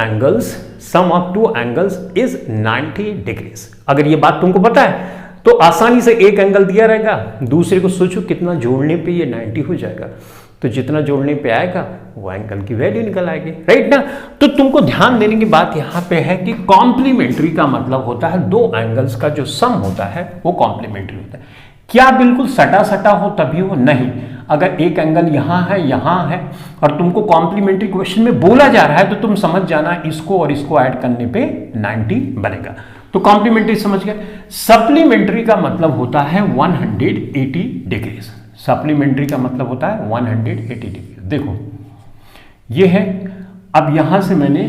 angles is 90 degrees. अगर ये बात तुमको पता है तो आसानी से एक एंगल दिया रहेगा, दूसरे को सोचो कितना जोड़ने पे ये 90 हो जाएगा, तो जितना जोड़ने पे आएगा वो एंगल की वैल्यू निकल आएगी, राइट ना। तो तुमको ध्यान देने की बात यहां पे है कि कॉम्प्लीमेंट्री का मतलब होता है दो एंगल्स का जो सम होता है वो कॉम्प्लीमेंट्री होता है। क्या बिल्कुल सटा सटा हो तभी हो? नहीं। अगर एक एंगल यहां है और तुमको कॉम्प्लीमेंट्री क्वेश्चन में बोला जा रहा है तो तुम समझ जाना इसको और इसको ऐड करने पे 90 बनेगा। तो कॉम्प्लीमेंट्री समझ गए। सप्लीमेंट्री का मतलब होता है 180 डिग्रीज। सप्लीमेंट्री का मतलब होता है 180 डिग्री। देखो ये है, अब यहां से मैंने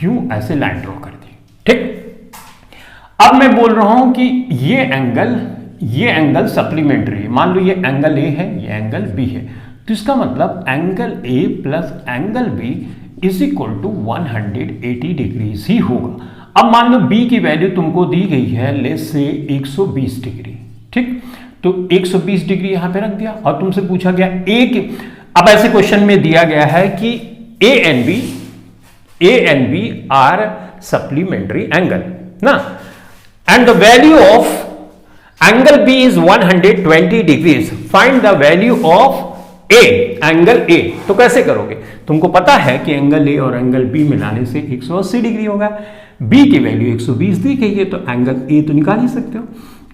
यूं ऐसे लाइन ड्रॉ कर दी, ठीक। अब मैं बोल रहा हूं कि ये एंगल सप्लीमेंट्री है। मान लो ये एंगल ए है, ये एंगल बी है, तो इसका मतलब angle A plus angle B is equal to 180 degrees ही होगा। अब मान लो बी की वैल्यू तुमको दी गई है लेस से 120 डिग्री, ठीक। तो 120 डिग्री यहां पे रख दिया और तुमसे पूछा गया अब ऐसे क्वेश्चन में दिया गया है कि A and B are supplementary angle ना, and the value of angle B is 120 degrees, find the value of A, angle A. तो कैसे करोगे? तुमको पता है कि एंगल ए और एंगल बी मिलाने से 180 डिग्री होगा, बी की वैल्यू 120 दी गई है तो एंगल ए तो निकाल ही सकते हो,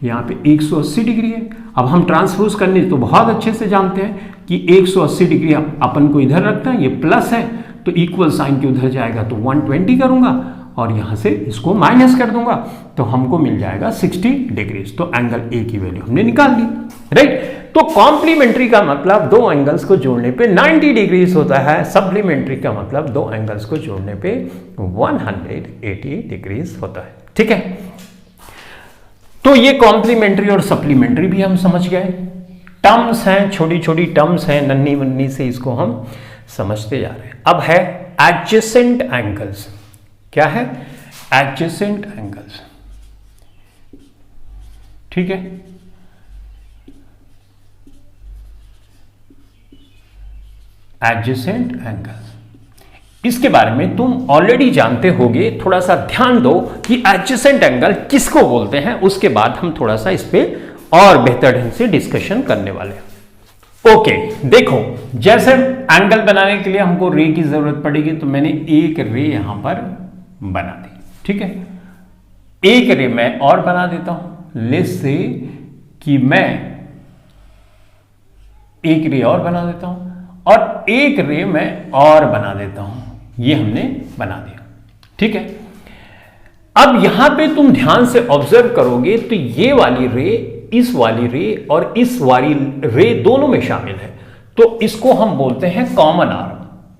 यहाँ पे 180 डिग्री है। अब हम ट्रांसपोज करने तो बहुत अच्छे से जानते हैं कि 180 डिग्री अपन को इधर रखना है, ये प्लस है तो इक्वल साइन के उधर जाएगा तो 120 करूंगा और यहां से इसको माइनस कर दूंगा तो हमको मिल जाएगा 60 डिग्रीज। तो एंगल ए की वैल्यू हमने निकाल ली, राइट। तो कॉम्प्लीमेंट्री का मतलब दो एंगल्स को जोड़ने पे 90 डिग्रीज होता है, सप्लीमेंट्री का मतलब दो एंगल्स को जोड़ने पे 180 डिग्रीज होता है, ठीक है। तो ये कॉम्प्लीमेंट्री और सप्लीमेंट्री भी हम समझ गए। टर्म्स हैं, छोटी छोटी टर्म्स हैं, नन्ही मुन्नी से इसको हम समझते जा रहे हैं। अब है एडजेसेंट एंगल्स। क्या है? एडजेसेंट एंगल्स, ठीक है। एडजेसेंट एंगल्स, इसके बारे में तुम ऑलरेडी जानते होगे, थोड़ा सा ध्यान दो कि एडजेसेंट एंगल किसको बोलते हैं, उसके बाद हम थोड़ा सा इस पे और बेहतर ढंग से डिस्कशन करने वाले हैं। ओके, देखो जैसे एंगल बनाने के लिए हमको रे की जरूरत पड़ेगी तो मैंने एक रे यहां पर बना दी, ठीक है। एक रे मैं और बना देता हूं, लेस से कि मैं एक रे और बना देता हूं और एक रे मैं और बना देता हूं, ये हमने बना दिया, ठीक है। अब यहां पे तुम ध्यान से ऑब्जर्व करोगे तो ये वाली रे, इस वाली रे और इस वाली रे दोनों में शामिल है, तो इसको हम बोलते हैं कॉमन आर्म।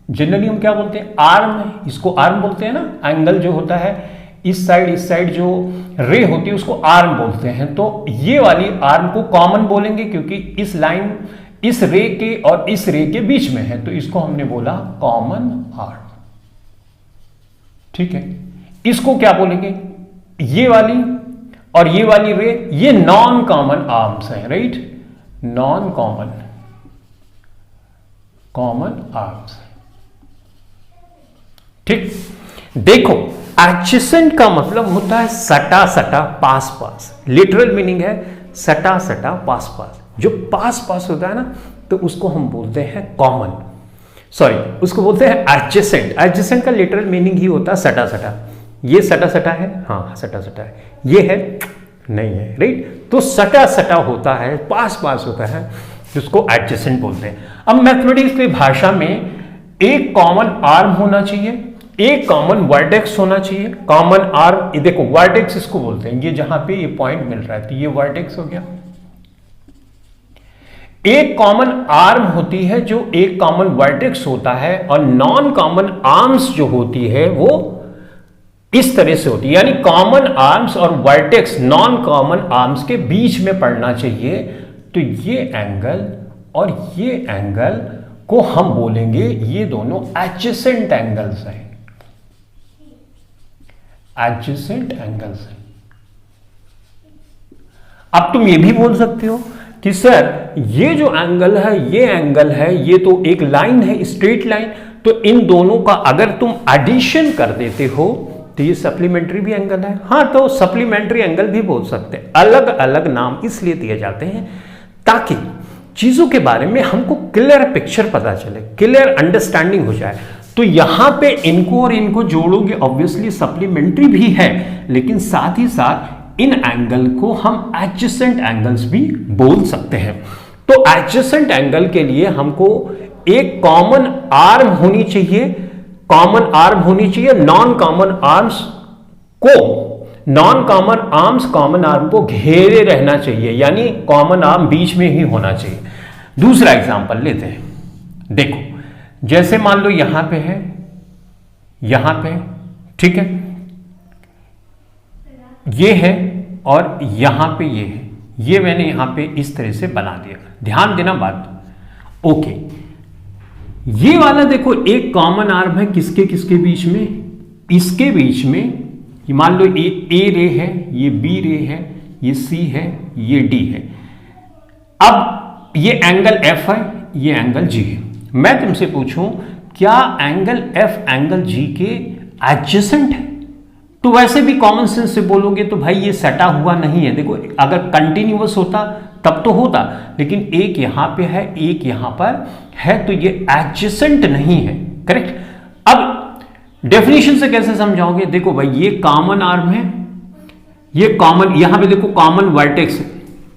जनरली हम क्या बोलते हैं? आर्म, इसको आर्म बोलते हैं ना। एंगल जो होता है इस साइड जो रे होती है उसको आर्म बोलते हैं। तो ये वाली आर्म को कॉमन बोलेंगे क्योंकि इस लाइन इस रे के और इस रे के बीच में है, तो इसको हमने बोला कॉमन आर्म, ठीक है। इसको क्या बोलेंगे? ये वाली और ये वाली रे, ये नॉन कॉमन आर्म्स हैं, राइट। नॉन कॉमन आर्म्स, ठीक। देखो एडजेसेंट का मतलब होता है सटा सटा, पास पास। लिटरल मीनिंग है सटा सटा, पास पास। जो पास पास होता है ना तो उसको हम बोलते हैं कॉमन, सॉरी उसको बोलते हैं एडजेसेंट। एडजेसेंट का लिटरल मीनिंग ही होता है सटा सटा। ये सटा सटा है, हाँ सटा सटा है, ये है नहीं है, राइट। तो सटा सटा होता है, पास पास होता है, जिसको एडजेसेंट बोलते हैं। अब मैथमेटिक्स की भाषा में एक कॉमन आर्म होना चाहिए एक कॉमन वर्टेक्स होना चाहिए, कॉमन आर्म, देखो वर्टेक्स इसको बोलते हैं, ये जहां पे ये पॉइंट मिल रहा है तो ये वर्टेक्स हो गया। एक कॉमन आर्म होती है जो एक कॉमन वर्टेक्स होता है, और नॉन कॉमन आर्म्स जो होती है वो इस तरह से होती है, यानी कॉमन आर्म्स और वर्टेक्स नॉन कॉमन आर्म्स के बीच में पड़ना चाहिए। तो ये एंगल और ये एंगल को हम बोलेंगे ये दोनों एडजेसेंट एंगल्स हैं, एडजेसेंट एंगल्स हैं। अब तुम ये भी बोल सकते हो कि सर ये जो एंगल है, ये एंगल है, ये तो एक लाइन है, स्ट्रेट लाइन, तो इन दोनों का अगर तुम एडिशन कर देते हो तो ये सप्लीमेंट्री भी एंगल है। हाँ, तो सप्लीमेंट्री एंगल भी बोल सकते हैं। अलग अलग नाम इसलिए दिए जाते हैं ताकि चीजों के बारे में हमको क्लियर पिक्चर पता चले, क्लियर अंडरस्टैंडिंग हो जाए। तो यहां पे इनको और इनको जोड़ोगे, ऑब्वियसली सप्लीमेंट्री भी है, लेकिन साथ ही साथ इन एंगल को हम एडजेसेंट एंगल्स भी बोल सकते हैं। तो एडजेसेंट एंगल के लिए हमको एक कॉमन आर्म होनी चाहिए, कॉमन आर्म होनी चाहिए, non common arms common arm को घेरे रहना चाहिए, यानी कॉमन आर्म बीच में ही होना चाहिए। दूसरा एग्जांपल लेते हैं, देखो जैसे मान लो यहां पे है, यहां पे, ठीक है, ये है और यहां पे ये है, ये मैंने यहां पे इस तरह से बना दिया, ध्यान देना बात। ओके, ये वाला देखो एक कॉमन आर्म है किसके किसके बीच में, इसके बीच में, मान लो ये ए रे है, ये बी रे है, ये सी है, ये डी है। अब ये एंगल एफ है, ये एंगल जी है। मैं तुमसे पूछूं क्या एंगल एफ एंगल जी के एडजेसेंट है? तो वैसे भी कॉमन सेंस से बोलोगे तो भाई ये सटा हुआ नहीं है। देखो अगर कंटिन्यूअस होता तब तो होता, लेकिन एक यहां पे है, एक यहां पर है, तो ये एडजेसेंट नहीं है, करेक्ट। अब डेफिनेशन से कैसे समझाओगे? देखो भाई ये कॉमन आर्म है, ये कॉमन, यहां पे देखो कॉमन वर्टेक्स,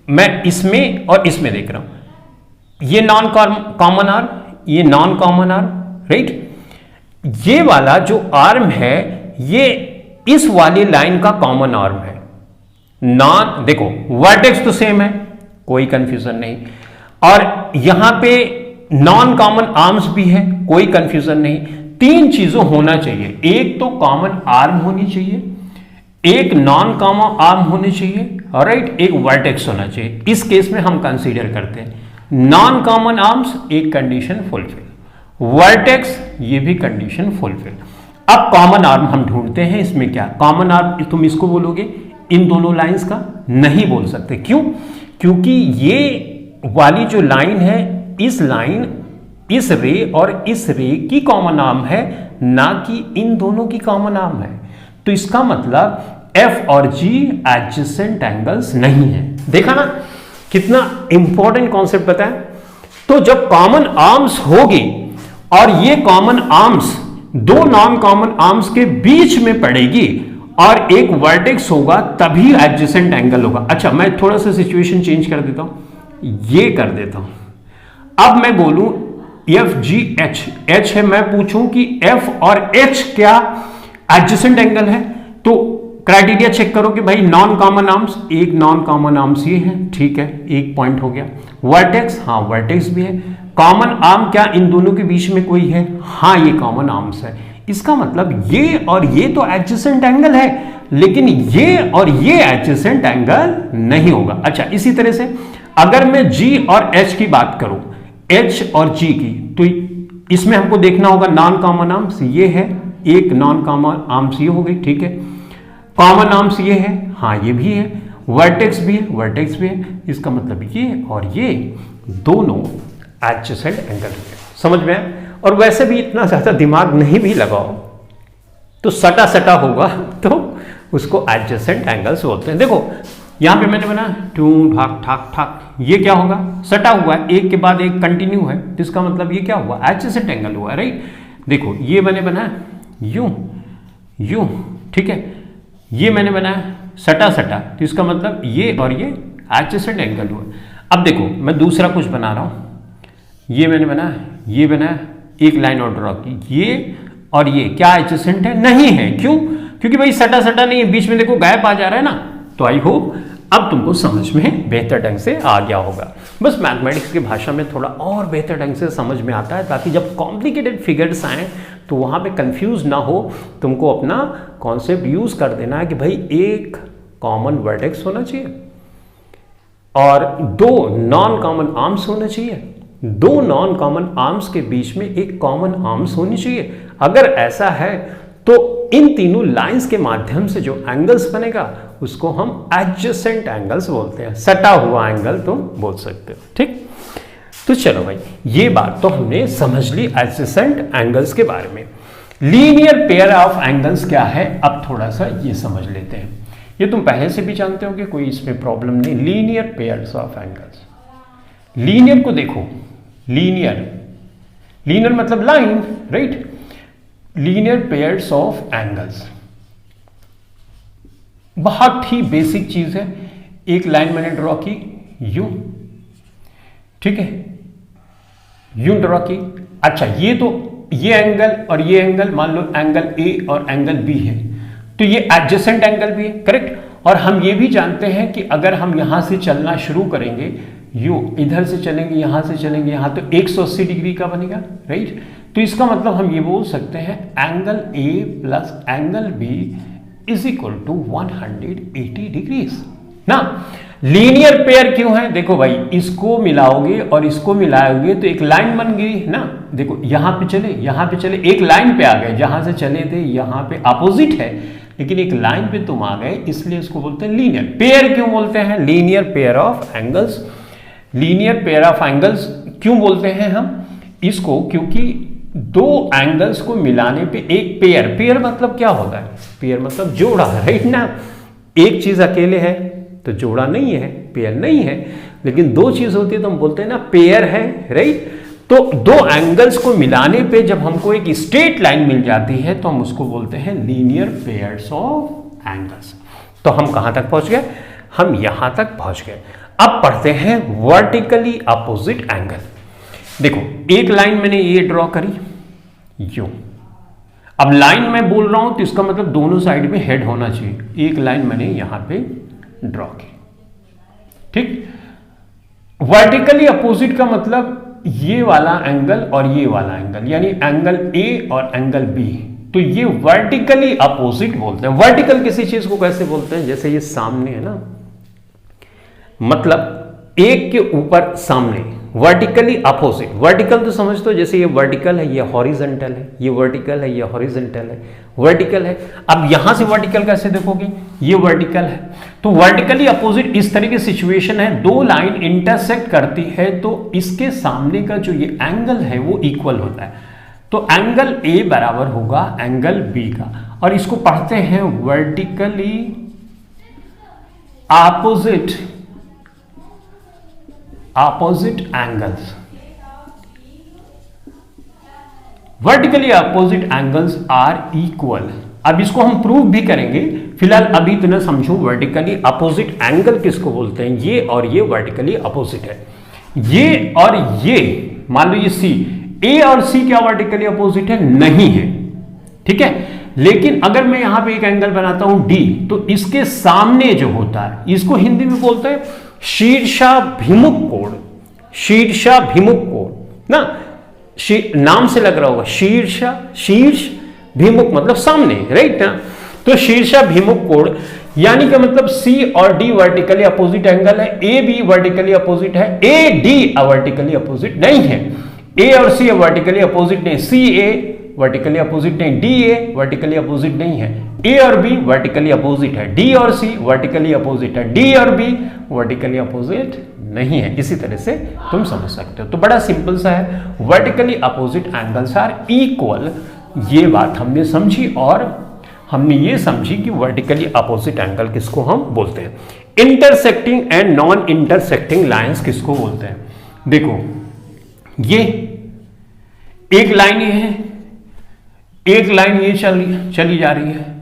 मैं इसमें और इसमें देख रहा हूं, ये नॉन कॉमन आर्म, ये नॉन कॉमन आर्म, राइट। ये वाला जो आर्म है ये इस वाली लाइन का कॉमन आर्म है। नॉन, देखो वर्टेक्स तो सेम है, कोई कंफ्यूजन नहीं, और यहां पे नॉन कॉमन आर्म्स भी है, कोई कंफ्यूजन नहीं। तीन चीजों होना चाहिए, एक तो कॉमन आर्म होनी चाहिए, एक नॉन कॉमन आर्म होनी चाहिए, राइट, एक वर्टेक्स होना चाहिए। इस केस में हम कंसीडर करते हैं नॉन कॉमन आर्म्स, एक कंडीशन फुलफिल, वर्टेक्स ये भी कंडीशन फुलफिल। अब कॉमन आर्म हम ढूंढते हैं, इसमें क्या कॉमन आर्म, तुम इसको बोलोगे, इन दोनों लाइंस का नहीं बोल सकते। क्यों? क्योंकि ये वाली जो लाइन है, इस लाइन, इस रे और इस रे की कॉमन आर्म है, ना कि इन दोनों की कॉमन आर्म है। तो इसका मतलब एफ और जी एडजेसेंट एंगल्स नहीं है। देखा ना कितना इंपॉर्टेंट कॉन्सेप्ट बताया। तो जब कॉमन आर्म्स होगी और ये कॉमन आर्म्स दो नॉन कॉमन आर्म्स के बीच में पड़ेगी और एक वर्टेक्स होगा, तभी एडजेसेंट एंगल होगा। अच्छा, मैं थोड़ा सा सिचुएशन चेंज कर देता हूं, ये कर देता हूं। अब मैं बोलूं एफ जी एच, एच है, मैं पूछूं कि एफ और एच क्या एडजेसेंट एंगल है, तो क्राइटेरिया चेक करो कि भाई नॉन कॉमन आर्म्स, एक नॉन कॉमन आर्म्स ये है, ठीक है, एक पॉइंट हो गया। वर्टेक्स, हाँ वर्टेक्स भी है। कॉमन आर्म क्या इन दोनों के बीच में कोई है? हाँ ये कॉमन आर्म्स है। इसका मतलब ये और ये तो एडजेसेंट एंगल है, लेकिन ये और ये एडजेसेंट एंगल नहीं होगा। अच्छा, इसी तरह से अगर मैं जी और एच की बात करूं, एच और जी की, तो इसमें हमको देखना होगा नॉन कॉमन आर्म्स ये है, एक नॉन कॉमन आर्म्स ये हो गई, ठीक है, कॉमन आर्म्स ये है, हाँ ये भी है, वर्टेक्स भी है, वर्टेक्स भी है। इसका मतलब ये और ये दोनों एडजेसेंट एंगल है। समझ में आया? और वैसे भी इतना ज्यादा दिमाग नहीं भी लगाओ तो सटा सटा होगा तो उसको एडजेसेंट एंगल्स बोलते हैं। देखो यहां पे मैंने बना टू ठाक ठाक ठाक, ये क्या होगा? सटा हुआ है, एक के बाद एक कंटिन्यू है, तो इसका मतलब ये क्या हुआ? एडजेसेंट एंगल हुआ, राइट। देखो ये मैंने बनाया यूं यूं, ठीक है, ये मैंने बनाया सटा सटा, तो इसका मतलब ये और ये एडजेसेंट एंगल हुआ। अब देखो मैं दूसरा कुछ बना रहा हूं, ये मैंने बनाया, ये बनाया, एक लाइन और ड्रॉ की, ये और ये क्या एडजेसेंट है? नहीं है। क्यों? क्योंकि भाई सटा सटा नहीं है, बीच में देखो गैप आ जा रहा है ना। तो आई होप अब तुमको समझ में बेहतर ढंग से आ गया होगा। बस मैथमेटिक्स की भाषा में थोड़ा और बेहतर ढंग से समझ में आता है, ताकि जब कॉम्प्लिकेटेड फिगर्स आए तो वहां पे कंफ्यूज ना हो। तुमको अपना कॉन्सेप्ट यूज कर देना है कि भाई एक कॉमन वर्टेक्स होना चाहिए और दो नॉन कॉमन आर्म्स होना चाहिए, दो नॉन कॉमन आर्म्स के बीच में एक कॉमन आर्म्स होनी चाहिए। अगर ऐसा है तो इन तीनों लाइंस के माध्यम से जो एंगल्स बनेगा उसको हम एडजेसेंट एंगल्स बोलते हैं, सटा हुआ एंगल तुम बोल सकते हो। ठीक, तो चलो भाई ये बात तो हमने समझ ली एडजेसेंट एंगल्स के बारे में। लीनियर पेयर ऑफ एंगल्स क्या है, अब थोड़ा सा ये समझ लेते हैं। ये तुम पहले से भी जानते हो कि कोई इसमें प्रॉब्लम नहीं। Linear pairs of angles, linear को देखो, लीनियर मतलब line, right. Linear pairs of angles बहुत ही बेसिक चीज है। एक लाइन मैंने ड्रॉ की यू, ठीक है, यू ड्रॉ की। अच्छा, ये एंगल और ये एंगल, मान लो एंगल ए और एंगल बी है, तो ये एडजेसेंट एंगल भी है, करेक्ट। और हम ये भी जानते हैं कि अगर हम यहां से चलना शुरू करेंगे, यू इधर से चलेंगे, यहां से चलेंगे यहां, तो 180 डिग्री का बनेगा, राइट। तो इसका मतलब हम ये बोल सकते हैं angle A plus angle B is equal to 180 degrees ना। लीनियर पेयर क्यों है? देखो भाई, इसको मिलाओगे और इसको मिलाओगे तो एक लाइन बन गई ना। देखो यहां पे चले, एक लाइन पे आ गए, जहां से चले थे यहां पे अपोजिट है, लेकिन एक लाइन पे तुम आ गए, इसलिए इसको बोलते हैं लीनियर पेयर। क्यों बोलते हैं linear pair of angles? Linear pair of angles क्यों बोलते हैं हम इसको? क्योंकि दो एंगल्स को मिलाने पे एक पेयर मतलब क्या होता है? पेयर मतलब जोड़ा, राइट ना। एक चीज अकेले है तो जोड़ा नहीं है, पेयर नहीं है, लेकिन दो चीज होती है तो हम बोलते हैं ना पेयर है, राइट। तो दो एंगल्स को मिलाने पे जब हमको एक स्ट्रेट लाइन मिल जाती है तो हम उसको बोलते हैं लीनियर पेयर्स ऑफ एंगल्स। तो हम कहां तक पहुंच गए? हम यहां तक पहुंच गए। अब पढ़ते हैं वर्टिकली अपोजिट एंगल। देखो एक लाइन मैंने ये ड्रॉ करी यू, अब लाइन मैं बोल रहा हूं तो इसका मतलब दोनों साइड में हेड होना चाहिए। एक लाइन मैंने यहां पे ड्रॉ की, ठीक। वर्टिकली अपोजिट का मतलब ये वाला एंगल और ये वाला एंगल, यानी एंगल ए और एंगल बी, तो ये वर्टिकली अपोजिट बोलते हैं। वर्टिकल किसी चीज को कैसे बोलते हैं? जैसे ये सामने है ना, मतलब एक के ऊपर सामने, वर्टिकली अपोजिट। वर्टिकल तो समझ तो, जैसे ये वर्टिकल है, ये हॉरिजॉन्टल है, ये वर्टिकल है, ये हॉरिजॉन्टल है, वर्टिकल है। अब यहां से वर्टिकल कैसे देखोगे? ये वर्टिकल है, तो वर्टिकली अपोजिट इस तरह की सिचुएशन है, दो लाइन इंटरसेक्ट करती है तो इसके सामने का जो ये एंगल है वो इक्वल होता है। तो एंगल ए बराबर होगा एंगल बी का, और इसको पढ़ते हैं vertically opposite angles. Vertically opposite angles are equal. अब इसको हम प्रूव भी करेंगे, फिलहाल अभी तो ना समझो वर्टिकली अपोजिट एंगल किसको बोलते हैं। ये और ये वर्टिकली अपोजिट है, ये और ये, मान लो ये सी, ए और सी क्या वर्टिकली अपोजिट है? नहीं है, ठीक है। लेकिन अगर मैं यहां पे एक एंगल बनाता हूं डी, तो इसके सामने जो होता है इसको हिंदी में बोलते हैं शीर्षाभिमुख कोण। शीर्षाभिमुख कोण ना, नाम से लग रहा होगा, शीर्ष भिमुख मतलब सामने, राइट ना। तो शीर्षाभिमुख कोण यानी कि मतलब सी और डी वर्टिकली अपोजिट एंगल है, ए बी वर्टिकली अपोजिट है, ए डी वर्टिकली अपोजिट नहीं है, ए और सी वर्टिकली अपोजिट नहीं, सी ए वर्टिकली अपोजिट नहीं, डी ए वर्टिकली अपोजिट नहीं है, ए और बी वर्टिकली अपोजिट है, डी और सी वर्टिकली अपोजिट है, डी और बी वर्टिकली अपोजिट नहीं है। इसी तरह से तुम समझ सकते हो। तो बड़ा सिंपल सा है, vertically opposite angles are equal. ये बात हमने समझी, और हमने ये समझी कि वर्टिकली अपोजिट एंगल किसको हम बोलते हैं। Intersecting and non intersecting lines किसको बोलते हैं? देखो ये एक लाइन ये है, एक लाइन ये चली जा रही है,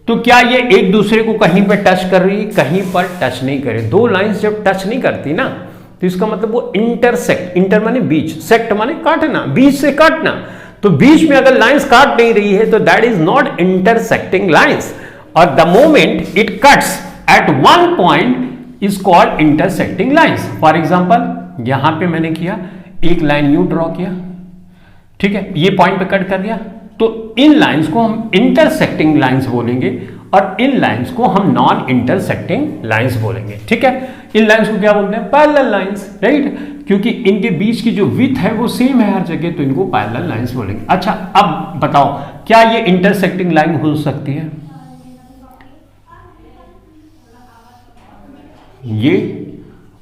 तो क्या ये एक दूसरे को कहीं पर टच कर रही है? कहीं पर टच नहीं करे। दो लाइंस जब टच नहीं करती ना, तो इसका मतलब वो इंटरसेक्ट, इंटर माने बीच, सेक्ट माने काटना, बीच से काटना। तो बीच में अगर लाइंस काट नहीं रही है तो that is not intersecting lines, और the moment it cuts at one point is called intersecting lines. For example यहां पे मैंने किया, एक लाइन यू ड्रॉ किया, ठीक है, ये पॉइंट पे कट कर दिया, तो इन लाइंस को हम इंटरसेक्टिंग लाइंस बोलेंगे और इन लाइंस को हम नॉन इंटरसेक्टिंग लाइंस बोलेंगे, ठीक है। इन लाइंस को क्या बोलते हैं? पैरेलल लाइंस, राइट, क्योंकि इनके बीच की जो विड्थ है वो सेम है हर जगह, तो इनको पैरेलल लाइंस बोलेंगे। अच्छा, अब बताओ क्या ये इंटरसेक्टिंग लाइन हो सकती है? ये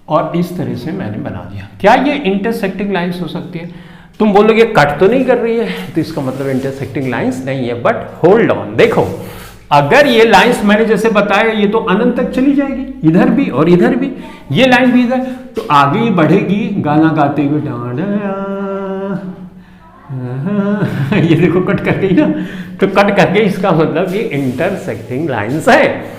और इस तरह से मैंने बना दिया, क्या ये इंटरसेक्टिंग लाइंस हो सकती है? तुम बोलोगे कट तो नहीं कर रही है, तो इसका मतलब इंटरसेक्टिंग लाइंस नहीं है। बट होल्ड ऑन, देखो अगर ये लाइंस मैंने जैसे बताया ये तो अनंत तक चली जाएगी, इधर भी और इधर भी, ये लाइन भी इधर, तो आगे ही बढ़ेगी गाना गाते हुए, ये देखो कट कर गई ना, तो कट करके इसका मतलब ये इंटरसेक्टिंग लाइंस है।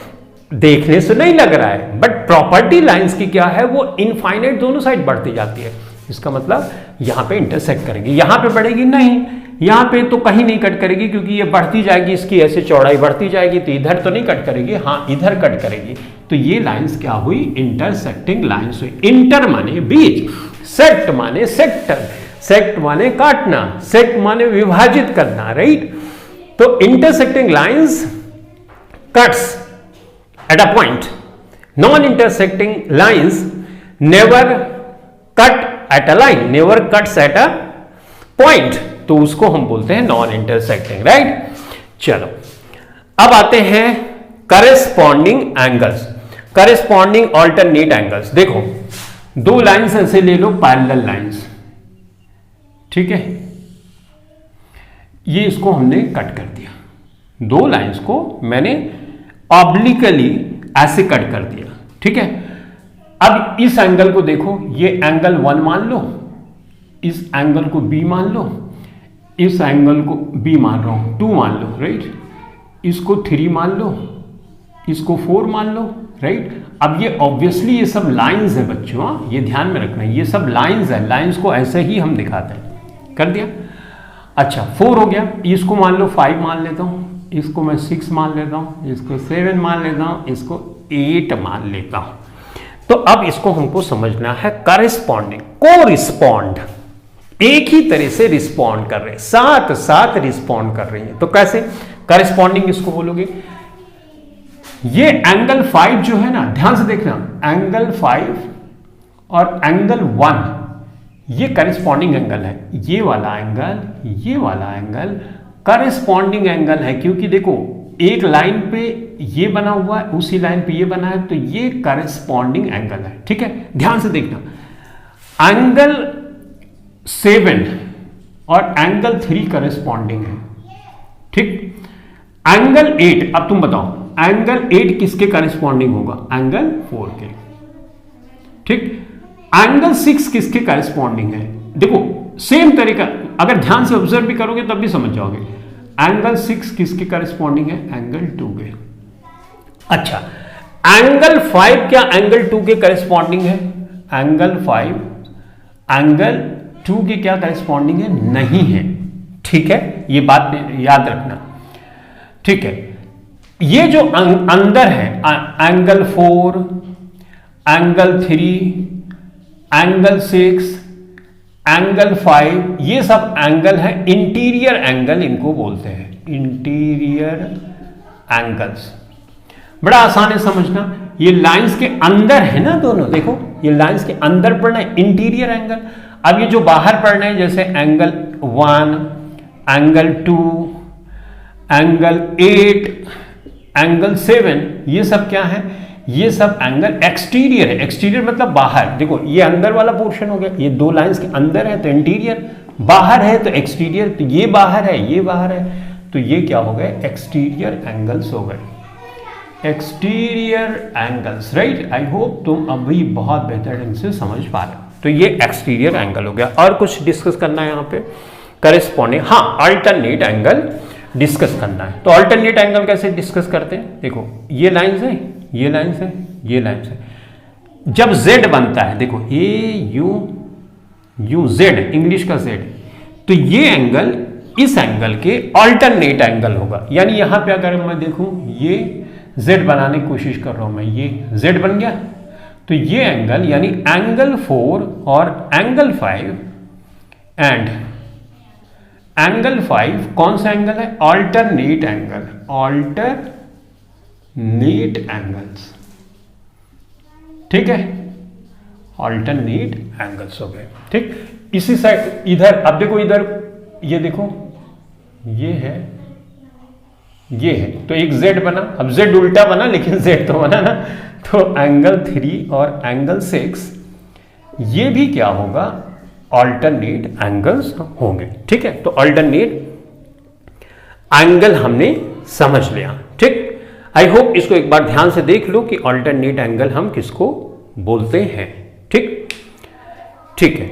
देखने से नहीं लग रहा है, बट प्रॉपर्टी लाइंस की क्या है, वो इनफाइनाइट दोनों साइड बढ़ती जाती है, इसका मतलब यहां पे इंटरसेक्ट करेगी, यहां पे बढ़ेगी नहीं, यहां पे तो कहीं नहीं कट करेगी क्योंकि ये बढ़ती जाएगी, इसकी ऐसे चौड़ाई बढ़ती जाएगी, तो इधर तो नहीं कट करेगी, हाँ इधर कट करेगी, तो ये लाइंस क्या हुई? इंटरसेक्टिंग लाइंस हुई। इंटर माने बीच, सेक्ट माने सेक्टर, सेक्ट माने काटना, सेक्ट माने विभाजित करना, राइट। तो intersecting lines cuts at a point, non-intersecting lines never cut at a line, never cuts at a point, तो उसको हम बोलते हैं नॉन इंटरसेक्टिंग, राइट। चलो अब आते हैं corresponding angles, corresponding alternate angles. देखो दो लाइंस ऐसे ले लो, पैरेलल लाइंस, ठीक है, ये इसको हमने कट कर दिया, दो लाइंस को मैंने ऑब्लिकली ऐसे कट कर दिया, ठीक है। अब इस एंगल को देखो, ये एंगल 1 मान लो, इस एंगल को B मान लो, इस एंगल को B मान रहा हूं, 2 मान लो, राइट, इसको 3 मान लो, इसको 4 मान लो, राइट। अब ये ऑब्वियसली ये सब लाइंस है बच्चों, ये ध्यान में रखना, ये सब लाइंस है, लाइंस को ऐसे ही हम दिखाते हैं, कर दिया। अच्छा 4 हो गया, इसको मान लो 5 मान लेता हूं, इसको मैं 6 मान लेता हूं, इसको 7 मान लेता हूं, इसको 8 मान लेता हूं। तो अब इसको हमको समझना है करेस्पॉन्डिंग, कोरिस्पॉन्ड, एक ही तरह से रिस्पॉन्ड कर रहे हैं, साथ साथ रिस्पॉन्ड कर रही है, तो कैसे करेस्पॉन्डिंग इसको बोलोगे? ये एंगल 5 जो है ना, ध्यान से देखना, एंगल 5 और एंगल 1 ये करेस्पॉन्डिंग एंगल है, ये वाला एंगल, ये वाला एंगल करेस्पॉन्डिंग एंगल है, क्योंकि देखो एक लाइन पे ये बना हुआ है, उसी लाइन पे ये बना है, तो ये करेस्पॉन्डिंग एंगल है, ठीक है। ध्यान से देखना, एंगल 7 और एंगल 3 करेस्पॉन्डिंग है, ठीक। एंगल 8, अब तुम बताओ एंगल 8 किसके करेस्पॉन्डिंग होगा? एंगल 4 के, ठीक। एंगल 6 किसके करेस्पॉन्डिंग है? देखो सेम तरीका, अगर ध्यान से ऑब्जर्व भी करोगे तब भी समझ जाओगे। एंगल 6 किसके करेस्पॉन्डिंग है? एंगल 2 के। अच्छा एंगल 5 क्या एंगल 2 के करेस्पॉन्डिंग है? एंगल 5 एंगल 2 के क्या करेस्पॉन्डिंग है? नहीं है, ठीक है, ये बात याद रखना, ठीक है। ये जो अंदर है एंगल 4, एंगल 3, एंगल 6, एंगल 5, ये सब एंगल है, इंटीरियर एंगल इनको बोलते हैं, इंटीरियर एंगल्स। बड़ा आसान है समझना, ये लाइंस के अंदर है ना दोनों, देखो ये लाइंस के अंदर पढ़ना है इंटीरियर एंगल। अब ये जो बाहर पढ़ना है जैसे एंगल 1, एंगल 2, एंगल 8, एंगल 7, ये सब क्या है? ये सब एंगल एक्सटीरियर है। एक्सटीरियर मतलब बाहर, देखो ये अंदर वाला पोर्शन हो गया, ये दो लाइंस के अंदर है तो इंटीरियर, बाहर है तो एक्सटीरियर, तो ये बाहर है ये बाहर है, तो ये क्या हो गए? एक्सटीरियर एंगल्स हो गए, exterior angles, right. I hope तुम अभी बहुत बेहतर ढंग से समझ पा रहे हो। तो ये एक्सटीरियर एंगल हो गया। और कुछ डिस्कस करना है यहाँ पे? करेस्पॉन्डिंग, हाँ अल्टरनेट एंगल डिस्कस करना है। तो अल्टरनेट एंगल कैसे डिस्कस करते हैं? देखो ये लाइंस है, ये लाइंस है, ये लाइंस है, जब z बनता है, देखो ए यू यू जेड, इंग्लिश का z, तो ये एंगल इस एंगल के अल्टरनेट एंगल होगा। यानी यहां पे अगर मैं देखूं, ये z बनाने की कोशिश कर रहा हूं मैं, ये z बन गया, तो ये एंगल यानी एंगल 4 और एंगल 5 एंड एंगल 5 कौन सा एंगल है? अल्टरनेट एंगल, अल्टरनेट एंगल्स, ठीक है, अल्टरनेट एंगल्स हो गए। ठीक, इसी साइड इधर, अब देखो इधर, ये देखो, ये है, ये है, तो एक z बना, अब z उल्टा बना लेकिन z तो बना ना, तो एंगल 3 और एंगल 6 ये भी क्या होगा? अल्टरनेट एंगल्स होंगे। ठीक है, तो अल्टरनेट एंगल हमने समझ लिया। ठीक, आई होप इसको एक बार ध्यान से देख लो कि अल्टरनेट एंगल हम किसको बोलते हैं। ठीक, ठीक है,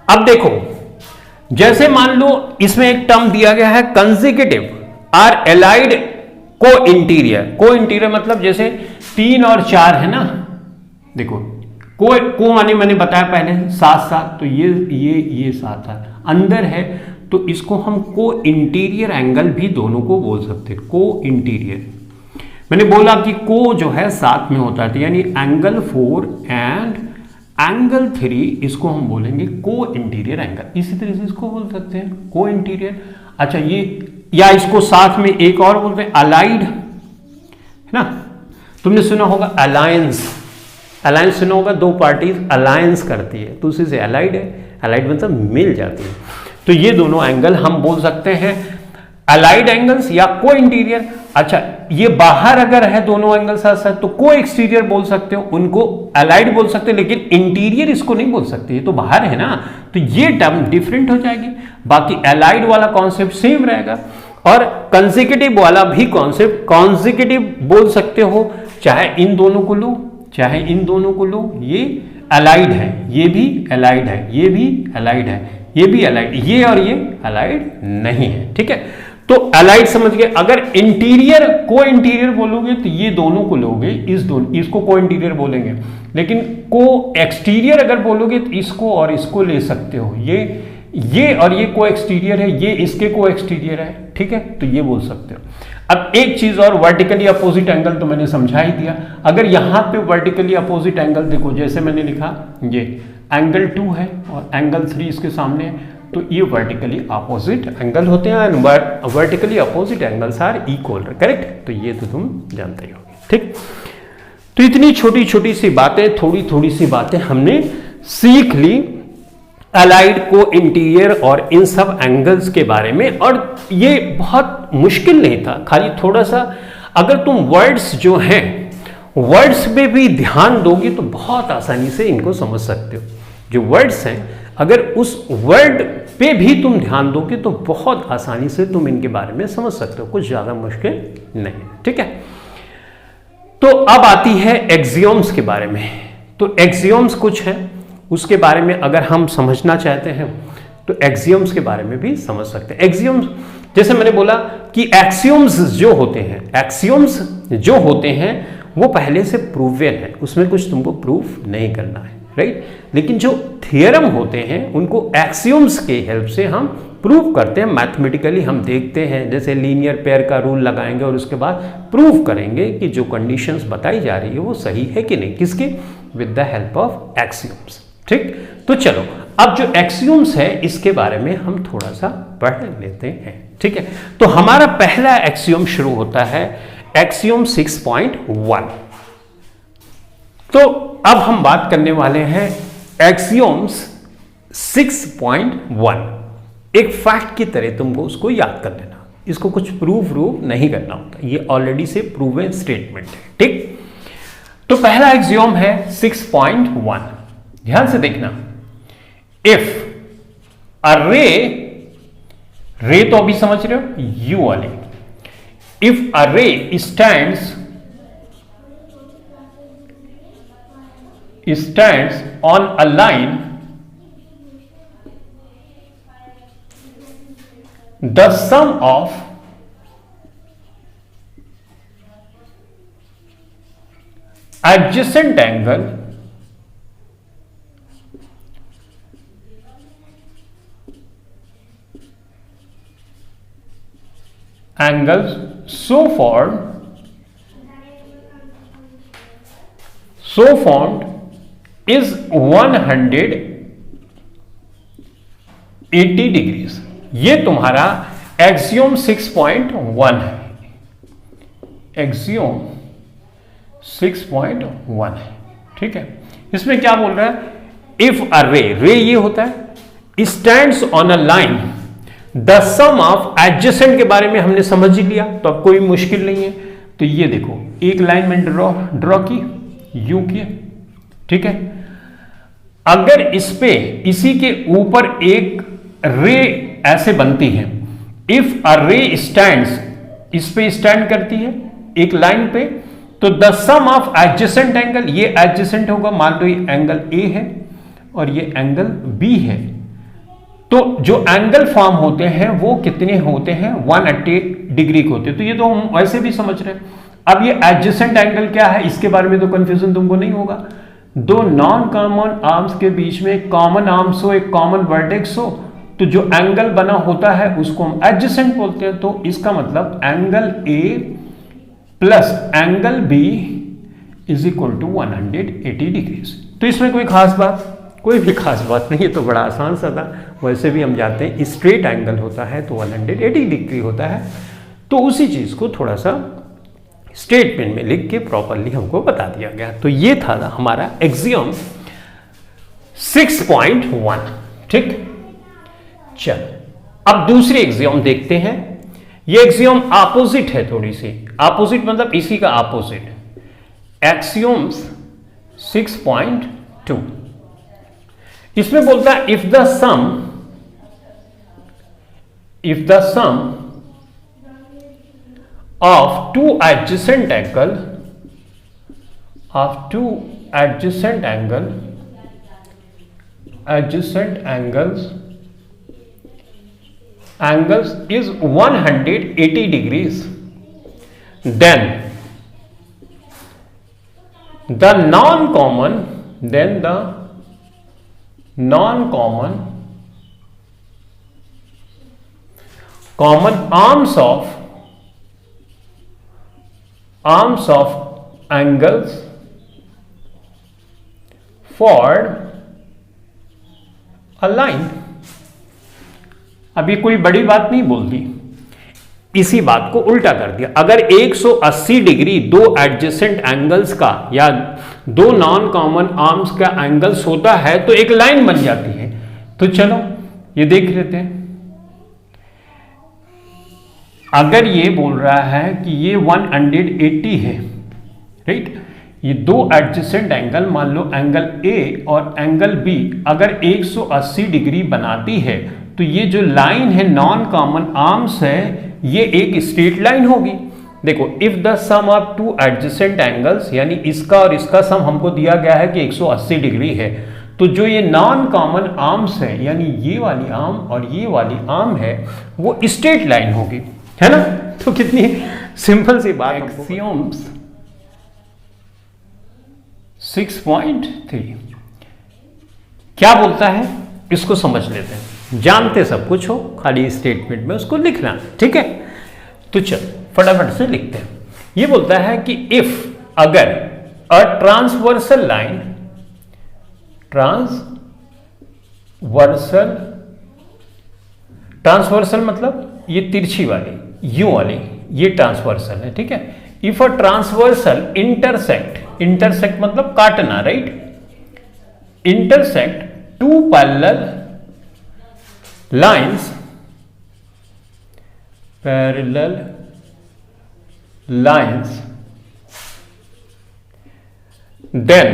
अब देखो, जैसे मान लो इसमें एक टर्म दिया गया है कंसेक्यूटिव आर एलाइड को इंटीरियर। को इंटीरियर मतलब जैसे 3 और 4 है ना, देखो को माने मैंने बताया पहले साथ साथ, तो ये साथ साथ अंदर है, तो इसको हम को इंटीरियर एंगल भी दोनों को बोल सकते हैं। को इंटीरियर मैंने बोला कि को जो है साथ में होता है, यानी एंगल 4 एंड एंगल 3 इसको हम बोलेंगे को इंटीरियर एंगल। इसी तरह से इसको बोल सकते हैं को इंटीरियर। अच्छा, ये या इसको साथ में एक और बोलते हैं अलाइड, है ना, तुमने सुना होगा अलायंस, अलायंस सुना होगा, दो पार्टीज अलायंस करती है तो उसी से अलाइड है, अलाइड मतलब मिल जाती है। तो ये दोनों एंगल हम बोल सकते हैं अलाइड एंगल्स या को इंटीरियर। अच्छा, ये बाहर अगर है दोनों एंगल साथ साथ तो को एक्सटीरियर बोल सकते हो, उनको अलाइड बोल सकते हो, लेकिन इंटीरियर इसको नहीं बोल सकते, ये तो बाहर है ना, तो ये टर्म डिफरेंट हो जाएगी। बाकी अलाइड वाला कॉन्सेप्ट सेम रहेगा और कंसेक्यूटिव वाला भी कॉन्सेप्ट कंसेक्यूटिव बोल सकते हो, चाहे इन दोनों को लो चाहे इन दोनों को लो, ये अलाइड है, ये भी अलाइड है, ये भी अलाइड है, ये भी अलाइड, ये और ये अलाइड नहीं है। ठीक है, तो अलाइड समझ गए। अगर इंटीरियर को इंटीरियर बोलोगे तो ये दोनों को लोगे, इसको को इंटीरियर बोलेंगे, लेकिन को एक्सटीरियर अगर बोलोगे तो इसको और इसको ले सकते हो, ये और ये को एक्सटीरियर है, ये इसके को एक्सटीरियर है। ठीक है, तो ये बोल सकते हो। अब एक चीज और, वर्टिकली अपोजिट एंगल तो मैंने समझा ही दिया। अगर यहां पे वर्टिकली अपोजिट एंगल देखो, जैसे मैंने लिखा ये एंगल 2 है और एंगल 3 इसके सामने है, तो ये वर्टिकली अपोजिट एंगल होते हैं and vertically opposite angles are equal, correct. तो ये तो तुम जानते ही होगे। ठीक, तो इतनी छोटी छोटी सी बातें, थोड़ी थोड़ी सी बातें हमने सीख ली अलाइड को इंटीरियर और इन सब एंगल्स के बारे में। और ये बहुत मुश्किल नहीं था, खाली थोड़ा सा अगर तुम वर्ड्स जो हैं वर्ड्स पे भी ध्यान दोगे तो बहुत आसानी से इनको समझ सकते हो। जो वर्ड्स हैं अगर उस वर्ड पे भी तुम ध्यान दोगे तो बहुत आसानी से तुम इनके बारे में समझ सकते हो, कुछ ज्यादा मुश्किल नहीं। ठीक है, तो अब आती है एक्सियोम्स के बारे में। तो एक्सियोम्स कुछ है, उसके बारे में अगर हम समझना चाहते हैं तो एक्सियोम्स के बारे में भी समझ सकते हैं। एक्सियोम्स जैसे मैंने बोला कि एक्सियोम्स जो होते हैं, एक्सियोम्स जो होते हैं वो पहले से प्रूवन है, उसमें कुछ तुमको प्रूफ नहीं करना है, राइट। लेकिन जो थियरम होते हैं उनको एक्सियोम्स के हेल्प से हम प्रूव करते हैं, मैथमेटिकली हम देखते हैं, जैसे लीनियर पेयर का रूल लगाएंगे और उसके बाद प्रूव करेंगे कि जो कंडीशंस बताई जा रही है वो सही है कि नहीं, किसके, विद द हेल्प ऑफ एक्सियोम्स। ठीक, तो चलो अब जो एक्सियोम्स है इसके बारे में हम थोड़ा सा पढ़ लेते हैं। ठीक है, तो हमारा पहला एक्सियोम शुरू होता है एक्सियोम 6.1। तो अब हम बात करने वाले हैं एक्सियोम्स 6.1। एक फैक्ट की तरह तुमको उसको याद कर लेना, इसको कुछ प्रूफ नहीं करना होता, ये ऑलरेडी से प्रूवन स्टेटमेंट है। ठीक, तो पहला एक्सियोम है 6.1, ध्यान से देखना। इफ अ रे तो अभी समझ रहे हो यू वाले, इफ अ रे stands on a line, the sum of adjacent angle angles so formed is 180 degrees. ये तुम्हारा एक्सियोम 6.1 है, एक्सियोम 6.1 है, ठीक है। इसमें क्या बोल रहा है, इफ अ रे ये होता है stands on a line the sum of adjacent के बारे में हमने समझ ही लिया, तो अब कोई मुश्किल नहीं है। तो ये देखो एक लाइन में ड्रॉ की, यू की, ठीक है। अगर इस पे इसी के ऊपर एक रे ऐसे बनती है, इफ अ रे स्टैंड्स, इस पे स्टैंड करती है एक लाइन पे, तो the sum of adjacent angle, ये एडजेसेंट होगा, मान लो ये एंगल ए है और ये एंगल बी है, तो जो एंगल फॉर्म होते हैं वो कितने होते हैं, 180 डिग्री के होते हैं। तो ये तो हम वैसे भी समझ रहे हैं। अब ये एडजेसेंट एंगल क्या है, इसके बारे में तो कंफ्यूजन तुमको नहीं होगा। दो नॉन कॉमन आर्म्स के बीच में कॉमन आर्म्स हो, एक कॉमन वर्टेक्स हो, तो जो एंगल बना होता है उसको हम एडजेसेंट बोलते हैं। तो इसका मतलब angle A plus angle B is equal to 180 degrees. तो इसमें कोई खास बात, कोई भी खास बात नहीं है, तो बड़ा आसान सा था। वैसे भी हम जानते हैं स्ट्रेट एंगल होता है तो 180 डिग्री होता है, तो उसी चीज को थोड़ा सा स्टेटमेंट में लिख के प्रॉपरली हमको बता दिया गया। तो ये था हमारा एक्सियम 6.1, ठीक। चल अब दूसरी एक्सियम देखते हैं। ये एक्सियम ऑपोजिट है, थोड़ी सी ऑपोजिट मतलब इसी का ऑपोजिट, एक्सियम्स 6.2। इसमें बोलता है if the sum of two adjacent angles is 180 degrees, then the non-common arms of angles formed a line। अभी कोई बड़ी बात नहीं बोलती, इसी बात को उल्टा कर दिया। अगर 180 डिग्री दो एडजेसेंट एंगल्स का या दो नॉन कॉमन आर्म्स का एंगल्स होता है तो एक लाइन बन जाती है। तो चलो ये देख लेते हैं। अगर ये बोल रहा है कि ये 180 है, राइट, ये दो एडजेसेंट एंगल, मान लो एंगल ए और एंगल बी अगर 180 डिग्री बनाती है, तो ये जो लाइन है नॉन कॉमन आर्म्स है, ये एक स्ट्रेट लाइन होगी। देखो if the sum of two adjacent angles, यानी इसका और इसका सम हमको दिया गया है कि 180 डिग्री है, तो जो ये नॉन कॉमन आर्म्स है, यानी ये वाली आर्म और ये वाली आर्म है, वो स्ट्रेट लाइन होगी, है ना। तो कितनी सिंपल सी बात। एक्सियम्स 6.3 क्या बोलता है, इसको समझ लेते हैं। जानते सब कुछ हो, खाली स्टेटमेंट में उसको लिखना, ठीक है। तो चल फटाफट से लिखते हैं। ये बोलता है कि इफ, अगर अ ट्रांसवर्सल लाइन, ट्रांसवर्सल मतलब ये तिरछी वाली, यू वाली, ये ट्रांसवर्सल है, ठीक है। इफ अ ट्रांसवर्सल इंटरसेक्ट मतलब काटना, right, intersect two parallel lines then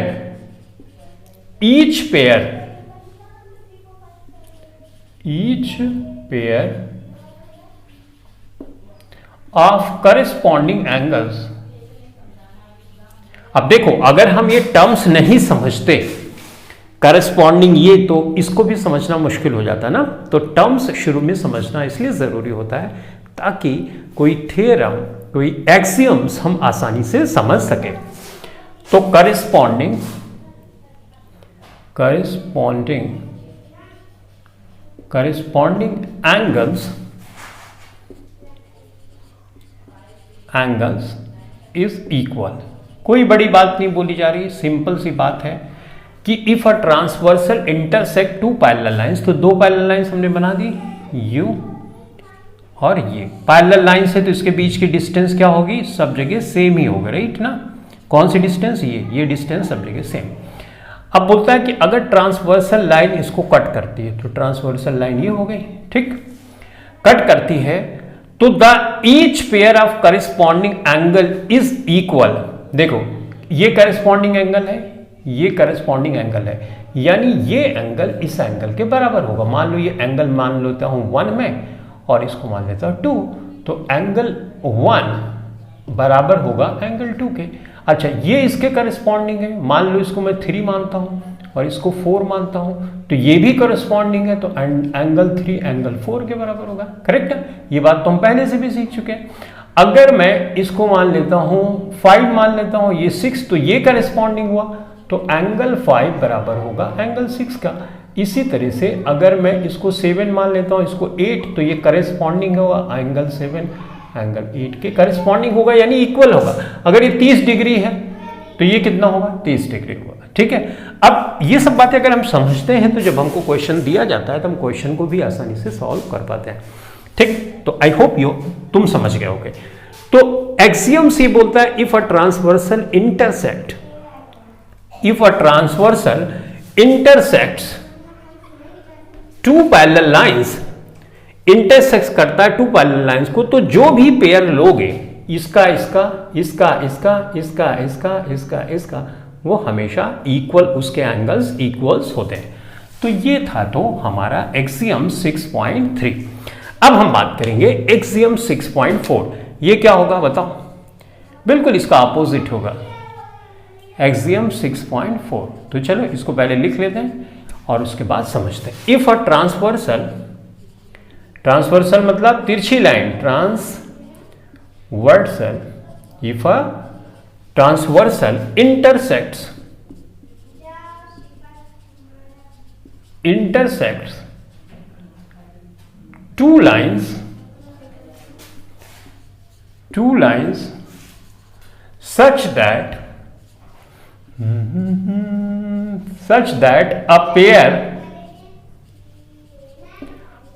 each pair of corresponding angles। अब देखो अगर हम ये टर्म्स नहीं समझते, करस्पॉन्डिंग, ये तो इसको भी समझना मुश्किल हो जाता ना। तो टर्म्स शुरू में समझना इसलिए जरूरी होता है ताकि कोई थ्योरम, कोई एक्सियम्स हम आसानी से समझ सके। तो corresponding angles angles is equal. कोई बड़ी बात नहीं बोली जा रही, सिंपल सी बात है कि if a transversal intersect two parallel lines, तो दो पैरेलल लाइंस हमने बना दी, यू और ये पैरेलल लाइन से, तो इसके बीच की डिस्टेंस क्या होगी, सब जगह सेम ही होगा, राइट ना। कौन सी डिस्टेंस, ये डिस्टेंस सब जगह सेम। अब बोलता है कि अगर ट्रांसवर्सल लाइन इसको कट करती है, तो ट्रांसवर्सल लाइन ये हो गई, ठीक, कट करती है, तो the each pair of corresponding angle is equal. देखो ये करिस्पॉन्डिंग एंगल है, ये करिस्पॉन्डिंग एंगल है, यानी ये एंगल इस एंगल के बराबर होगा। मान लो ये एंगल मान लेता हूं 1 में और इसको मान लेता हूं 2, तो एंगल 1 बराबर होगा एंगल 2 के। अच्छा ये इसके करिस्पॉन्डिंग है, मान लो इसको मैं 3 मानता हूं और इसको 4 मानता हूं, तो ये भी करिस्पॉन्डिंग है, तो एंगल 3 एंगल 4 के बराबर होगा, करेक्ट है। ये बात तो हम पहले से भी सीख चुके हैं। अगर मैं इसको मान लेता हूं 5 मान लेता हूं, ये 6, तो ये करिस्पॉन्डिंग हुआ, तो एंगल 5 बराबर होगा एंगल 6 का। इसी तरह से अगर मैं इसको 7 मान लेता हूं, इसको 8, तो ये करेस्पॉन्डिंग होगा एंगल 7 एंगल 8 के करेस्पॉन्डिंग होगा, यानी इक्वल होगा। अगर ये 30 डिग्री है तो ये कितना होगा, 30 डिग्री होगा, ठीक है। अब ये सब बातें अगर हम समझते हैं, तो जब हमको क्वेश्चन दिया जाता है तो हम क्वेश्चन को भी आसानी से सॉल्व कर पाते हैं, ठीक। तो आई होप तुम समझ गए होगे। तो एक्सियम सी बोलता है if a transversal intersect, if a transversal intersects two parallel lines, intersects करता है two parallel lines को, तो जो भी पेयर लोगे, इसका इसका इसका इसका इसका इसका इसका इसका, वो हमेशा इक्वल, उसके एंगल्स इक्वल्स होते हैं। तो ये था तो हमारा एक्सियम 6.3। अब हम बात करेंगे एक्सियम 6.4। ये क्या होगा बताओ, बिल्कुल इसका अपोजिट होगा, एक्सियम 6.4। तो चलो इसको पहले लिख लेते हैं और उसके बाद समझते हैं। इफ अ ट्रांसवर्सल, ट्रांसवर्सल मतलब तिरछी line, transversal, if a transversal intersects two lines such that a pair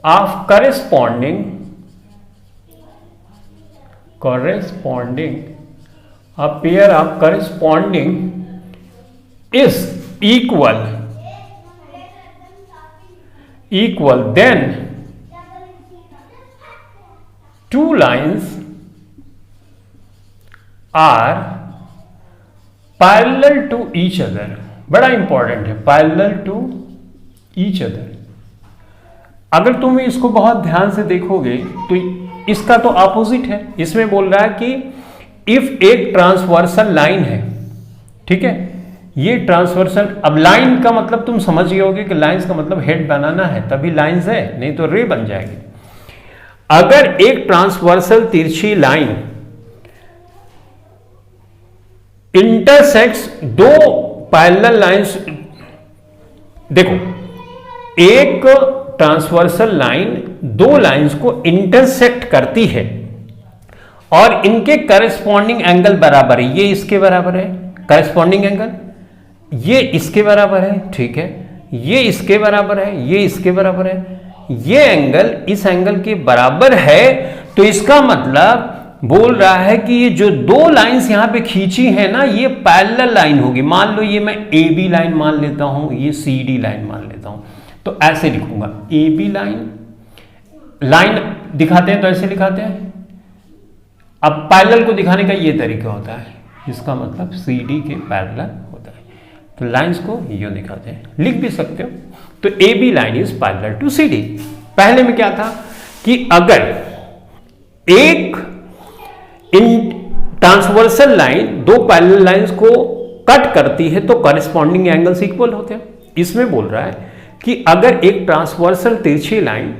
of corresponding is equal, then two lines are parallel to each other. बड़ा इंपॉर्टेंट है, पैरेलल टू ईच अदर। अगर तुम इसको बहुत ध्यान से देखोगे तो इसका तो ऑपोजिट है। इसमें बोल रहा है कि इफ एक ट्रांसवर्सल लाइन है, ठीक है, ये ट्रांसवर्सल, अब लाइन का मतलब तुम समझ गए होगे कि लाइंस का मतलब हेड बनाना है, तभी लाइंस है, नहीं तो रे बन जाएगी। अगर एक ट्रांसवर्सल तिरछी लाइन इंटरसेक्ट्स दो पैरेलल लाइंस, देखो एक ट्रांसवर्सल लाइन दो लाइंस को इंटरसेक्ट करती है और इनके करेस्पॉन्डिंग एंगल बराबर है, ये इसके बराबर है करेस्पॉन्डिंग एंगल, ये इसके बराबर है, ठीक है, ये इसके बराबर है, ये इसके बराबर है, ये एंगल इस एंगल के बराबर है। तो इसका मतलब बोल रहा है कि ये जो दो लाइंस यहां पे खींची है ना, ये पैरेलल लाइन होगी। मान लो ये मैं ए बी लाइन मान लेता हूं, ये सी डी लाइन मान लेता हूं, तो ऐसे लिखूंगा ए बी लाइन दिखाते हैं तो ऐसे लिखाते हैं। अब पैरेलल को दिखाने का ये तरीका होता है, इसका मतलब सी डी के पैरेलल होता है, तो लाइंस को यूं दिखाते हैं, लिख भी सकते हो। तो A B line is parallel to C D. पहले में क्या था कि अगर एक ट्रांसवर्सल लाइन दो पैरेलल लाइंस को कट करती है तो कॉरेस्पॉन्डिंग एंगल्स इक्वल होते हैं। इसमें बोल रहा है कि अगर एक ट्रांसवर्सल तिरछी लाइन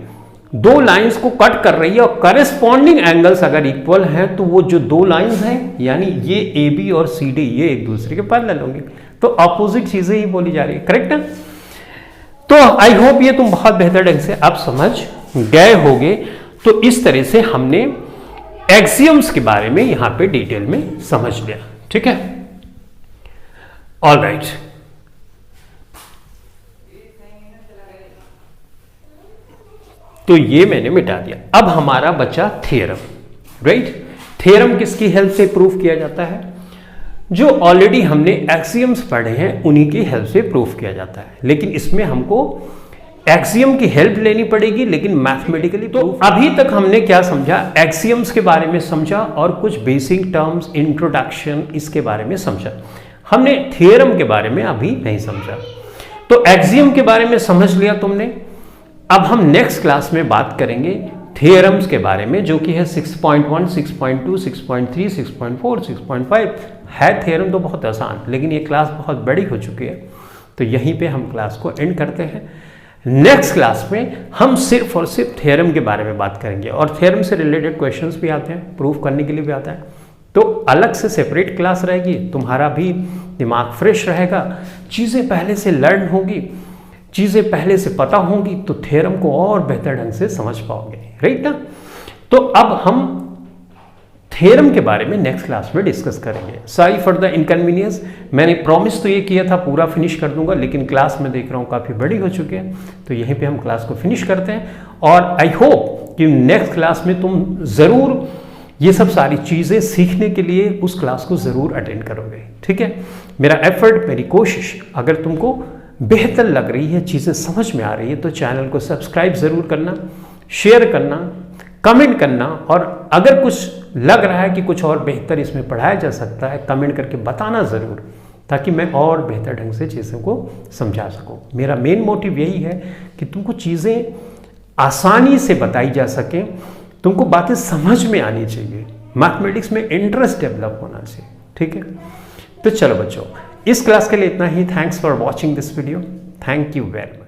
दो लाइंस को कट कर रही है और कॉरेस्पॉन्डिंग एंगल्स अगर इक्वल हैं, तो वो जो दो लाइंस हैं, यानी ये ए बी और सी डी, ये एक दूसरे के पैरेलल होंगे। तो अपोजिट चीजें ही बोली जा रही है, करेक्ट है। तो आई होप ये तुम बहुत बेहतर ढंग से अब समझ गए होगे। तो इस तरह से हमने एक्सियम्स के बारे में यहां पे डिटेल में समझ लिया, ठीक है। ऑल राइट, तो ये मैंने मिटा दिया। अब हमारा बचा थ्योरम, राइट। थ्योरम किसकी हेल्प से प्रूफ किया जाता है? जो ऑलरेडी हमने एक्सियम्स पढ़े हैं उन्हीं की हेल्प से प्रूफ किया जाता है, लेकिन इसमें हमको एक्सियम की हेल्प लेनी पड़ेगी, लेकिन मैथमेटिकली। तो अभी तक हमने क्या समझा? एक्सियम्स के बारे में समझा और कुछ बेसिक टर्म्स, इंट्रोडक्शन, इसके बारे में समझा। हमने थ्योरम के बारे में अभी नहीं समझा। तो एक्सियम के बारे में समझ लिया तुमने। अब हम नेक्स्ट क्लास में बात करेंगे थ्योरम्स के बारे में, जो कि है 6.1, 6.2, 6.3, 6.4, 6.5 है। थ्योरम तो बहुत आसान, लेकिन ये क्लास बहुत बड़ी हो चुकी है, तो यहीं पे हम क्लास को एंड करते हैं। नेक्स्ट क्लास में हम सिर्फ और सिर्फ थ्योरम के बारे में बात करेंगे, और थ्योरम से रिलेटेड क्वेश्चंस भी आते हैं, प्रूफ करने के लिए भी आता है। तो अलग से सेपरेट क्लास रहेगी, तुम्हारा भी दिमाग फ्रेश रहेगा, चीज़ें पहले से लर्न होगी, चीज़ें पहले से पता होंगी, तो थ्योरम को और बेहतर ढंग से समझ पाओगे, राइट ना। तो अब हम थ्योरम के बारे में नेक्स्ट क्लास में डिस्कस करेंगे। सॉरी फॉर द इनकन्वीनियंस, मैंने प्रॉमिस तो ये किया था पूरा फिनिश कर दूंगा, लेकिन क्लास में देख रहा हूँ काफ़ी बड़ी हो चुकी है, तो यहीं पे हम क्लास को फिनिश करते हैं। और आई होप कि नेक्स्ट क्लास में तुम ज़रूर ये सब सारी चीज़ें सीखने के लिए उस क्लास को ज़रूर अटेंड करोगे, ठीक है। मेरा एफर्ट, मेरी कोशिश अगर तुमको बेहतर लग रही है, चीज़ें समझ में आ रही है, तो चैनल को सब्सक्राइब ज़रूर करना, शेयर करना, कमेंट करना, और अगर कुछ लग रहा है कि कुछ और बेहतर इसमें पढ़ाया जा सकता है, कमेंट करके बताना ज़रूर, ताकि मैं और बेहतर ढंग से चीज़ों को समझा सकूं। मेरा मेन मोटिव यही है कि तुमको चीज़ें आसानी से बताई जा सकें, तुमको बातें समझ में आनी चाहिए, मैथमेटिक्स में इंटरेस्ट डेवलप होना चाहिए, ठीक है। तो चलो बच्चों, इस क्लास के लिए इतना ही। Thanks for watching this video. Thank you very much.